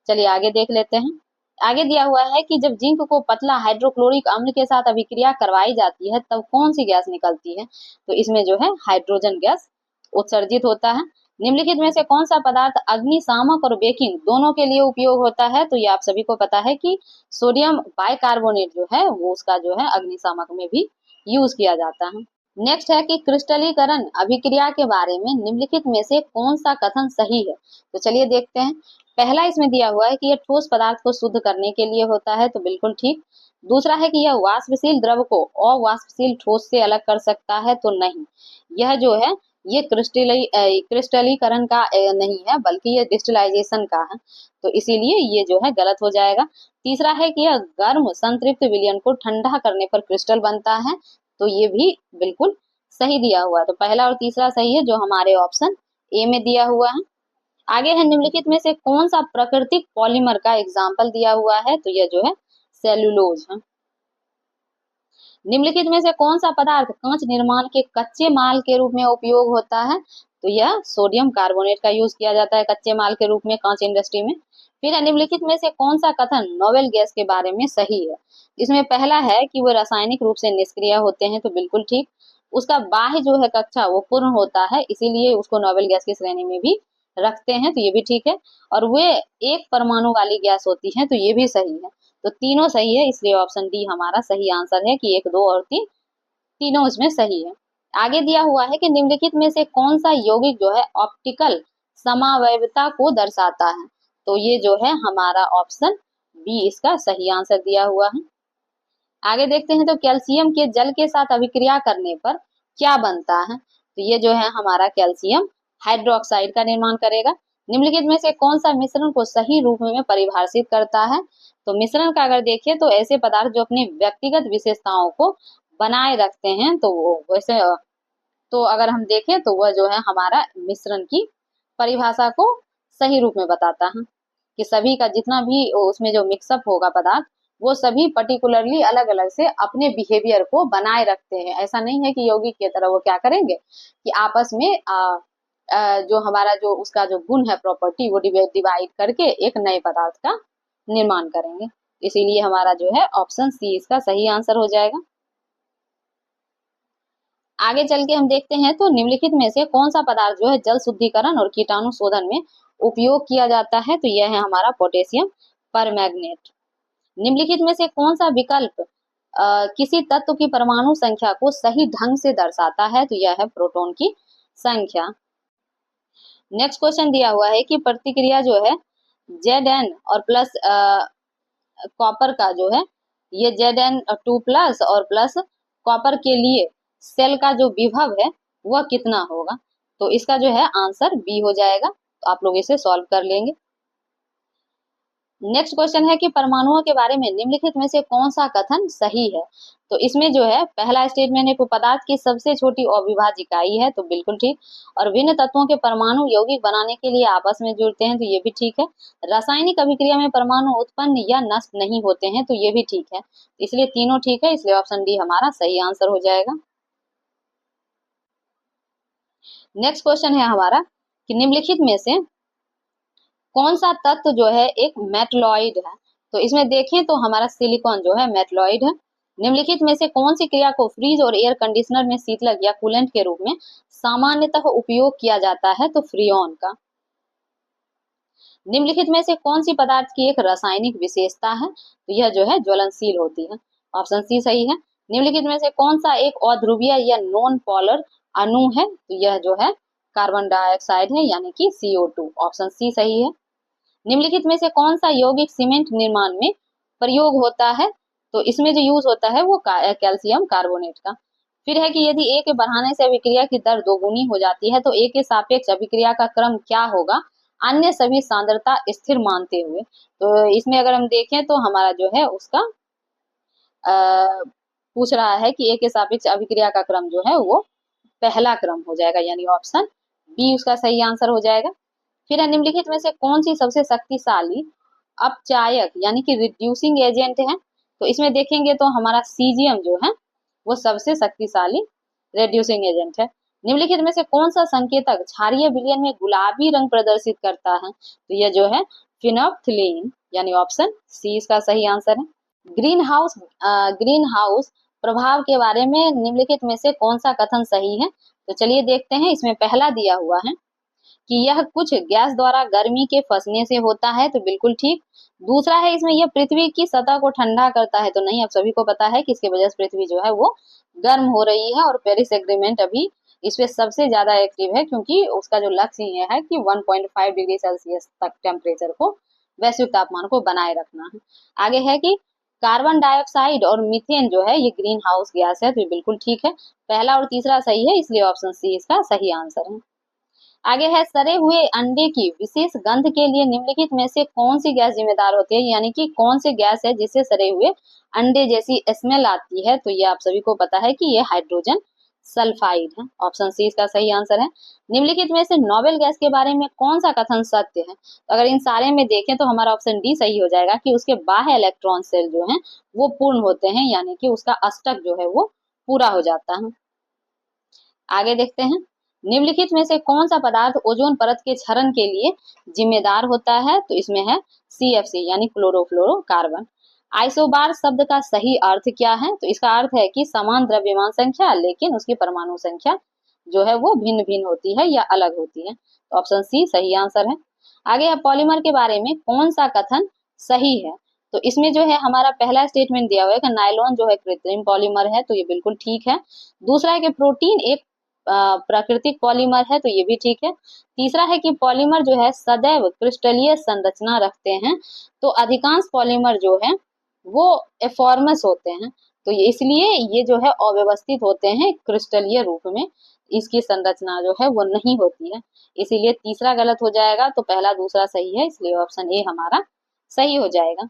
चलिए आगे देख लेते हैं। आगे दिया हुआ है कि जब जिंक को पतला हाइड्रोक्लोरिक अम्ल के साथ अभिक्रिया करवाई जाती है तब कौन सी गैस निकलती है, तो इसमें जो है हाइड्रोजन गैस उत्सर्जित होता है। निम्नलिखित में से कौन सा पदार्थ अग्निशामक और बेकिंग दोनों के लिए उपयोग होता है, तो ये आप सभी को पता है कि सोडियम बाइकार्बोनेट जो है वो उसका जो है अग्निशामक में भी यूज किया जाता है। नेक्स्ट है कि क्रिस्टलीकरण अभिक्रिया के बारे में निम्नलिखित में से कौन सा कथन सही है, तो चलिए देखते हैं। पहला इसमें दिया हुआ है कि यह ठोस पदार्थ को शुद्ध करने के लिए होता है, तो बिल्कुल ठीक। दूसरा है कि यह वाष्पशील द्रव को अवाष्पशील ठोस से अलग कर सकता है, तो नहीं, यह जो है ये क्रिस्टलीकरण का नहीं है बल्कि ये डिस्टिलाइजेशन का है, तो इसीलिए ये जो है गलत हो जाएगा। तीसरा है कि यह गर्म संतृप्त विलयन को ठंडा करने पर क्रिस्टल बनता है, तो ये भी बिल्कुल सही दिया हुआ है। तो पहला और तीसरा सही है जो हमारे ऑप्शन ए में दिया हुआ है। आगे है निम्नलिखित में से कौन सा प्राकृतिक पॉलीमर का एग्जाम्पल दिया हुआ है, तो यह जो है सेल्यूलोज है। निम्नलिखित में से कौन सा पदार्थ कांच निर्माण के कच्चे माल के रूप में उपयोग होता है, तो यह सोडियम कार्बोनेट का यूज किया जाता है कच्चे माल के रूप में कांच इंडस्ट्री में। फिर निम्नलिखित में से कौन सा कथन नोवेल गैस के बारे में सही है? इसमें पहला है कि वो रासायनिक रूप से निष्क्रिय होते हैं, तो बिल्कुल ठीक। उसका बाह्य जो है कक्षा वो पूर्ण होता है, इसीलिए उसको नोवेल गैस की श्रेणी में भी रखते हैं, तो ये भी ठीक है। और वे एक परमाणु वाली गैस होती है, तो ये भी सही है। तो तीनों सही है, इसलिए ऑप्शन डी हमारा सही आंसर है कि 1, 2 और 3 तीनों इसमें सही है। आगे दिया हुआ है कि निम्नलिखित में से कौन सा यौगिक जो है ऑप्टिकल समावयवता को दर्शाता है? तो ये जो है हमारा ऑप्शन बी इसका सही आंसर दिया हुआ है। आगे देखते हैं, तो कैल्शियम के जल के साथ अभिक्रिया करने पर क्या बनता है? तो ये जो है हमारा कैल्शियम हाइड्रोक्साइड का निर्माण करेगा। निम्नलिखित में से कौन सा मिश्रण को सही रूप में परिभाषित करता है? तो मिश्रण का अगर देखें तो ऐसे पदार्थ जो अपनी व्यक्तिगत विशेषताओं को बनाए रखते हैं, तो वो वैसे तो अगर हम देखें तो वह जो है हमारा मिश्रण की परिभाषा को सही रूप में बताता है कि सभी का जितना भी उसमें जो मिक्सअप होगा पदार्थ, वो सभी पर्टिकुलरली अलग अलग से अपने बिहेवियर को बनाए रखते हैं। ऐसा नहीं है कि यौगिक की तरह वो क्या करेंगे कि आपस में जो हमारा जो उसका जो गुण है प्रॉपर्टी वो डिवाइड करके एक नए पदार्थ का निर्माण करेंगे। इसीलिए हमारा जो है ऑप्शन सी इसका सही आंसर हो जाएगा। आगे चल के हम देखते हैं, तो निम्नलिखित में से कौन सा पदार्थ जो है जल शुद्धिकरण और कीटाणु शोधन में उपयोग किया जाता है? तो यह है हमारा पोटेशियम परमैंगनेट। निम्नलिखित में से कौन सा विकल्प किसी तत्व की परमाणु संख्या को सही ढंग से दर्शाता है? तो यह है प्रोटॉन की संख्या। नेक्स्ट क्वेश्चन दिया हुआ है कि प्रतिक्रिया जो है Zn और प्लस कॉपर का जो है ये Zn2 प्लस और प्लस कॉपर के लिए सेल का जो विभव है वह कितना होगा? तो इसका जो है आंसर बी हो जाएगा। तो आप लोग इसे सॉल्व कर लेंगे। नेक्स्ट क्वेश्चन है कि परमाणुओं के बारे में निम्नलिखित में से कौन सा कथन सही है? तो इसमें जो है पहला स्टेटमेंट है कि पदार्थ की सबसे छोटी अविभाज्य इकाई है, तो बिल्कुल ठीक। और भिन्न तत्वों के परमाणु यौगिक बनाने के लिए आपस में जुड़ते हैं, तो ये भी ठीक है। रासायनिक अभिक्रिया में परमाणु उत्पन्न या नष्ट नहीं होते हैं, तो ये भी ठीक है। इसलिए तीनों ठीक है, इसलिए ऑप्शन डी हमारा सही आंसर हो जाएगा। नेक्स्ट क्वेश्चन है हमारा कि निम्नलिखित में से कौन सा तत्व जो है एक मेटलॉइड है? तो इसमें देखें तो हमारा सिलिकॉन जो है मेटलॉइड है। निम्नलिखित में से कौन सी क्रिया को फ्रीज और एयर कंडीशनर में शीतलक या कूलेंट के रूप में सामान्यतः उपयोग किया जाता है? तो फ्रीऑन का। निम्नलिखित में से कौन सी पदार्थ की एक रासायनिक विशेषता है? तो यह जो है ज्वलनशील होती है। ऑप्शन सी सही है। निम्नलिखित में से कौन सा एक अध्रुवीय या नॉन पोलर अणु है? तो यह जो है कार्बन डाइऑक्साइड है, यानी कि CO2। ऑप्शन सी सही है। निम्नलिखित में से कौन सा यौगिक सीमेंट निर्माण में प्रयोग होता है? तो इसमें जो यूज होता है वो कैल्शियम कार्बोनेट का। फिर है कि यदि ए के बढ़ाने से अभिक्रिया की दर दोगुनी हो जाती है तो ए के सापेक्ष अभिक्रिया का क्रम क्या होगा अन्य सभी सांद्रता स्थिर मानते हुए? तो इसमें अगर हम देखें तो हमारा जो है उसका पूछ रहा है कि ए के सापेक्ष अभिक्रिया का क्रम जो है वो पहला क्रम हो जाएगा, यानी ऑप्शन बी उसका सही आंसर हो जाएगा। फिर निम्नलिखित में से कौन सी सबसे शक्तिशाली अपचायक यानी कि रिड्यूसिंग एजेंट है? तो इसमें देखेंगे तो हमारा सीजियम जो है वो सबसे शक्तिशाली रिड्यूसिंग एजेंट है। निम्नलिखित में से कौन सा संकेतक क्षारीय विलयन में गुलाबी रंग प्रदर्शित करता है? तो यह जो है फिनोल्फ्थालीन, यानी ऑप्शन सी इसका सही आंसर है। ग्रीन हाउस प्रभाव के बारे में निम्नलिखित में से कौन सा कथन सही है? तो चलिए देखते हैं। इसमें पहला दिया हुआ है कि यह कुछ गैस द्वारा गर्मी के फंसने से होता है, तो बिल्कुल ठीक। दूसरा है इसमें यह पृथ्वी की सतह को ठंडा करता है, तो नहीं, आप सभी को पता है कि इसकी वजह से पृथ्वी जो है वो गर्म हो रही है और पेरिस एग्रीमेंट अभी इस पे सबसे ज्यादा एक्टिव है, क्योंकि उसका जो लक्ष्य ये है कि 1.5 डिग्री सेल्सियस तक टेम्परेचर को, वैश्विक तापमान को बनाए रखना है। आगे है कि कार्बन डाइऑक्साइड और मीथेन जो है ये ग्रीन हाउस गैस है, तो ये बिल्कुल ठीक है। पहला और तीसरा सही है, इसलिए ऑप्शन सी इसका सही आंसर है। आगे है सड़े हुए अंडे की विशेष गंध के लिए निम्नलिखित में से कौन सी गैस जिम्मेदार होती है, यानी कि कौन सी गैस है जिससे सड़े हुए अंडे जैसी स्मेल आती है? तो ये आप सभी को पता है कि ये हाइड्रोजन सल्फाइड है। ऑप्शन सी इसका सही आंसर है। निम्नलिखित में से नोबेल गैस के बारे में कौन सा कथन सत्य है? तो अगर इन सारे में देखें तो हमारा ऑप्शन डी सही हो जाएगा कि उसके बाह्य इलेक्ट्रॉन शेल जो है वो पूर्ण होते हैं, यानी कि उसका अष्टक जो है वो पूरा हो जाता है। आगे देखते हैं। निम्नलिखित में से कौन सा पदार्थ ओजोन परत के क्षरण के लिए जिम्मेदार होता है? तो इसमें है CFC यानी क्लोरोफ्लोरोकार्बन। आइसोबार शब्द का सही अर्थ क्या है? तो इसका अर्थ है कि समान द्रव्यमान संख्या लेकिन उसकी परमाणु संख्या जो है वो भिन्न भिन्न होती है या अलग होती है। तो ऑप्शन सी सही आंसर है। आगे है पॉलीमर के बारे में कौन सा कथन सही है? तो इसमें जो है हमारा पहला स्टेटमेंट दिया हुआ है कि नायलॉन जो है कृत्रिम पॉलीमर है, तो ये बिल्कुल ठीक है। दूसरा है कि प्रोटीन एक प्राकृतिक पॉलीमर है, तो ये भी ठीक है। तीसरा है कि पॉलीमर जो है सदैव क्रिस्टलीय संरचना रखते हैं, तो अधिकांश पॉलीमर जो है वो एफॉर्मस होते हैं, तो इसलिए ये जो है अव्यवस्थित होते हैं क्रिस्टलीय रूप में, इसकी संरचना जो है वो नहीं होती है, इसीलिए तीसरा गलत हो जाएगा। तो पहला दूसरा सही है, इसलिए ऑप्शन ए हमारा सही हो जाएगा।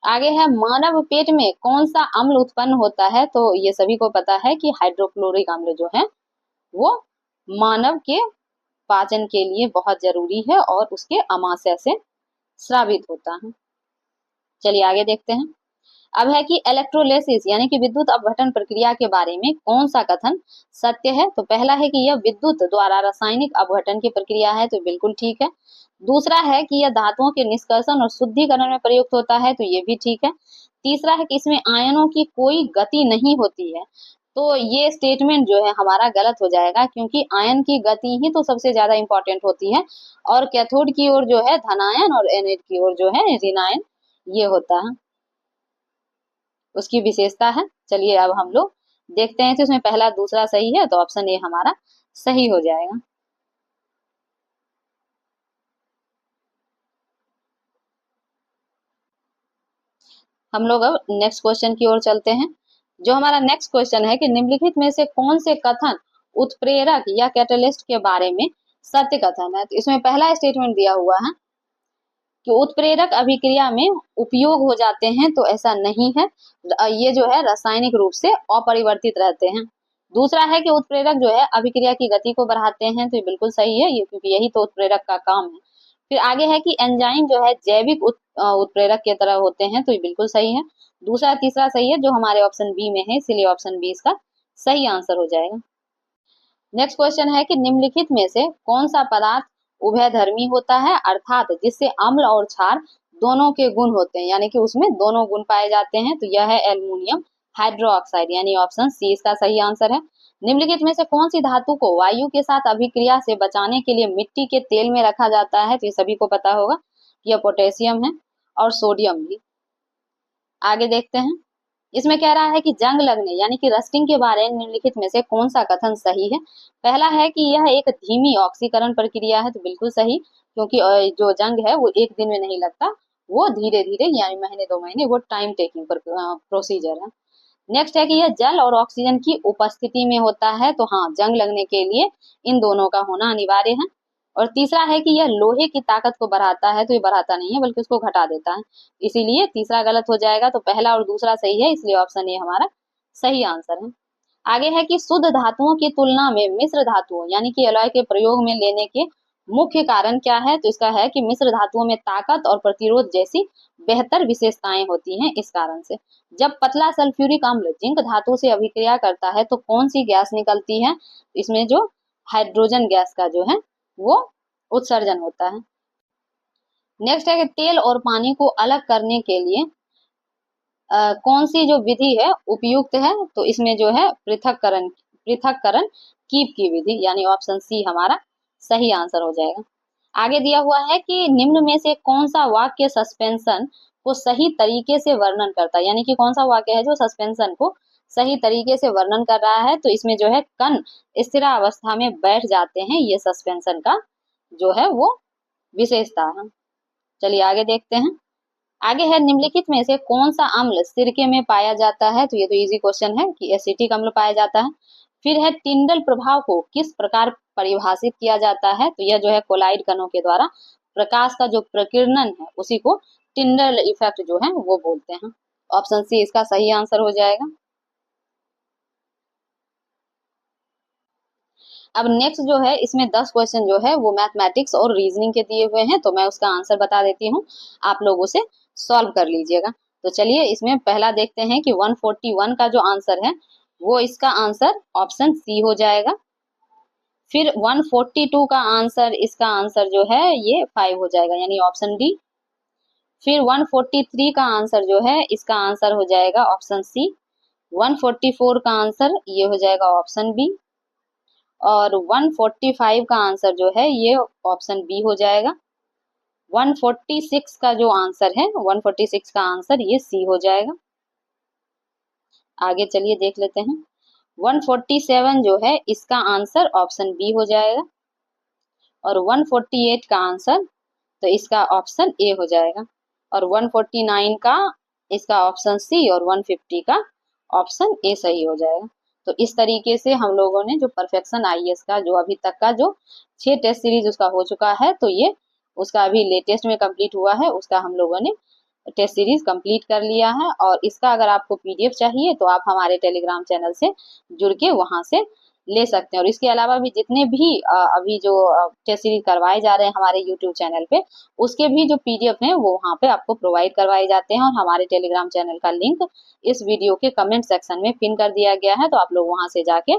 आगे है मानव पेट में कौन सा अम्ल उत्पन्न होता है? तो ये सभी को पता है कि हाइड्रोक्लोरिक अम्ल जो है वो मानव के पाचन के लिए बहुत जरूरी है और उसके अमाशय से स्रावित होता है। चलिए आगे देखते हैं। अब है कि इलेक्ट्रोलिसिस यानी कि विद्युत अपघटन प्रक्रिया के बारे में कौन सा कथन सत्य है? तो पहला है कि यह विद्युत द्वारा रासायनिक अपघटन की प्रक्रिया है, तो बिल्कुल ठीक है। दूसरा है कि यह धातुओं के निष्कर्षण और शुद्धिकरण में प्रयुक्त होता है, तो ये भी ठीक है। तीसरा है कि इसमें आयनों की कोई गति नहीं होती है, तो ये स्टेटमेंट जो है हमारा गलत हो जाएगा, क्योंकि आयन की गति ही तो सबसे ज्यादा इंपॉर्टेंट होती है, और कैथोड की ओर जो है धनायन और एनोड की ओर जो है ऋणायन ये होता है, उसकी विशेषता है। चलिए अब हम लोग देखते हैं, तो इसमें पहला दूसरा सही है, तो ऑप्शन ए हमारा सही हो जाएगा। हम लोग अब नेक्स्ट क्वेश्चन की ओर चलते हैं। जो हमारा नेक्स्ट क्वेश्चन है कि निम्नलिखित में से कौन से कथन उत्प्रेरक या कैटलिस्ट के बारे में सत्य कथन है? तो इसमें पहला स्टेटमेंट दिया हुआ है कि उत्प्रेरक अभिक्रिया में उपयोग हो जाते हैं, तो ऐसा नहीं है, ये जो है रासायनिक रूप से अपरिवर्तित रहते हैं। दूसरा है कि उत्प्रेरक जो है अभिक्रिया की गति को बढ़ाते हैं, तो ये बिल्कुल सही है, ये क्योंकि यही तो उत्प्रेरक का काम है। फिर आगे है कि एंजाइम जो है जैविक उत्प्रेरक की तरह होते हैं, तो ये बिल्कुल सही है। दूसरा तीसरा सही है, जो हमारे ऑप्शन बी में है, इसीलिए ऑप्शन बी इसका सही आंसर हो जाएगा। नेक्स्ट क्वेश्चन है कि निम्नलिखित में से कौन सा पदार्थ उभयधर्मी होता है, अर्थात जिससे अम्ल और क्षार दोनों के गुण होते हैं, यानी कि उसमें दोनों गुण पाए जाते हैं, तो यह है एल्युमिनियम हाइड्रोक्साइड, यानी ऑप्शन सी इसका सही आंसर है। निम्नलिखित में से कौन सी धातु को वायु के साथ अभिक्रिया से बचाने के लिए मिट्टी के तेल में रखा जाता है? तो ये सभी को पता होगा, यह पोटेशियम है और सोडियम भी। आगे देखते हैं। इसमें कह रहा है कि जंग लगने यानी कि रस्टिंग के बारे में निम्नलिखित में से कौन सा कथन सही है? पहला है कि यह एक धीमी ऑक्सीकरण प्रक्रिया है, तो बिल्कुल सही, क्योंकि जो जंग है वो एक दिन में नहीं लगता, वो धीरे धीरे यानी महीने 2 महीने वो टाइम टेकिंग प्रोसीजर है। नेक्स्ट है कि यह जल और ऑक्सीजन की उपस्थिति में होता है, तो हाँ, जंग लगने के लिए इन दोनों का होना अनिवार्य है। और तीसरा है कि यह लोहे की ताकत को बढ़ाता है, तो ये बढ़ाता नहीं है बल्कि उसको घटा देता है, इसीलिए तीसरा गलत हो जाएगा। तो पहला और दूसरा सही है, इसलिए ऑप्शन ए हमारा सही आंसर है। आगे है कि शुद्ध धातुओं की तुलना में मिश्र धातुओं यानी कि एलॉय के प्रयोग में लेने के मुख्य कारण क्या है? तो इसका है कि मिश्र धातुओं में ताकत और प्रतिरोध जैसी बेहतर विशेषताएं होती हैं, इस कारण से। जब पतला सल्फ्यूरिक अम्ल जिंक धातु से अभिक्रिया करता है, तो कौन सी गैस निकलती है? इसमें जो हाइड्रोजन गैस का जो है वो उत्सर्जन होता है। नेक्स्ट है कि तेल और पानी को अलग करने के लिए कौन सी जो विधि है उपयुक्त है? तो इसमें जो है पृथक्करण कीप की विधि, यानी ऑप्शन सी हमारा सही आंसर हो जाएगा। आगे दिया हुआ है कि निम्न में से कौन सा वाक्य सस्पेंशन को सही तरीके से वर्णन करता है, यानी कि कौन सा वाक्य है जो सस्पेंशन को सही तरीके से वर्णन कर रहा है? तो इसमें जो है कण स्थिरावस्था में बैठ जाते हैं, ये सस्पेंशन का जो है वो विशेषता है। चलिए आगे देखते हैं। आगे है निम्नलिखित में से कौन सा अम्ल सिरके में पाया जाता है? तो ये तो इजी क्वेश्चन है कि एसिटिक अम्ल पाया जाता है। फिर है टिंडल प्रभाव को किस प्रकार परिभाषित किया जाता है? तो यह जो है कोलाइड कणों के द्वारा प्रकाश का जो प्रकीर्णन है उसी को टिंडल इफेक्ट जो है वो बोलते हैं। ऑप्शन सी इसका सही आंसर हो जाएगा। अब नेक्स्ट जो है इसमें 10 क्वेश्चन जो है वो मैथमेटिक्स और रीजनिंग के दिए हुए हैं, तो मैं उसका आंसर बता देती हूँ, आप लोग उसे सॉल्व कर लीजिएगा। तो चलिए इसमें पहला देखते हैं कि 141 का जो आंसर है वो इसका आंसर ऑप्शन सी हो जाएगा। फिर 142 का आंसर, इसका आंसर जो है ये 5 हो जाएगा, यानी ऑप्शन डी। फिर 143 का आंसर जो है इसका आंसर हो जाएगा ऑप्शन सी। 144 का आंसर ये हो जाएगा ऑप्शन बी। और 145 का आंसर जो है ये ऑप्शन बी हो जाएगा। 146 का जो आंसर है, 146 का आंसर ये सी हो जाएगा। आगे चलिए देख लेते हैं। 147 जो है इसका आंसर ऑप्शन बी हो जाएगा। और 148 का आंसर तो इसका ऑप्शन ए हो जाएगा। और 149 का इसका ऑप्शन सी और 150 का ऑप्शन ए सही हो जाएगा। तो इस तरीके से हम लोगों ने जो परफेक्शन आईएएस का जो अभी तक का जो 6 टेस्ट सीरीज उसका हो चुका है, तो ये उसका अभी लेटेस्ट में कंप्लीट हुआ है, उसका हम लोगों ने टेस्ट सीरीज कंप्लीट कर लिया है। और इसका अगर आपको पीडीएफ चाहिए तो आप हमारे टेलीग्राम चैनल से जुड़ के वहां से ले सकते हैं। और इसके अलावा भी जितने भी अभी जो टेस्ट सीरीज करवाए जा रहे हैं हमारे यूट्यूब चैनल पे, उसके भी जो पीडीएफ हैं वो वहाँ पे आपको प्रोवाइड करवाए जाते हैं। और हमारे टेलीग्राम चैनल का लिंक इस वीडियो के कमेंट सेक्शन में पिन कर दिया गया है, तो आप लोग वहां से जाके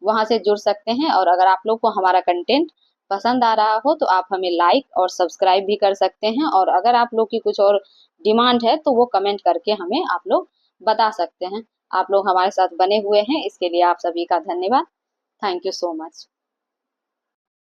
वहां से जुड़ सकते हैं। और अगर आप लोग को हमारा कंटेंट पसंद आ रहा हो तो आप हमें लाइक और सब्सक्राइब भी कर सकते हैं। और अगर आप लोग की कुछ और डिमांड है तो वो कमेंट करके हमें आप लोग बता सकते हैं। आप लोग हमारे साथ बने हुए हैं, इसके लिए आप सभी का धन्यवाद। Thank you so much.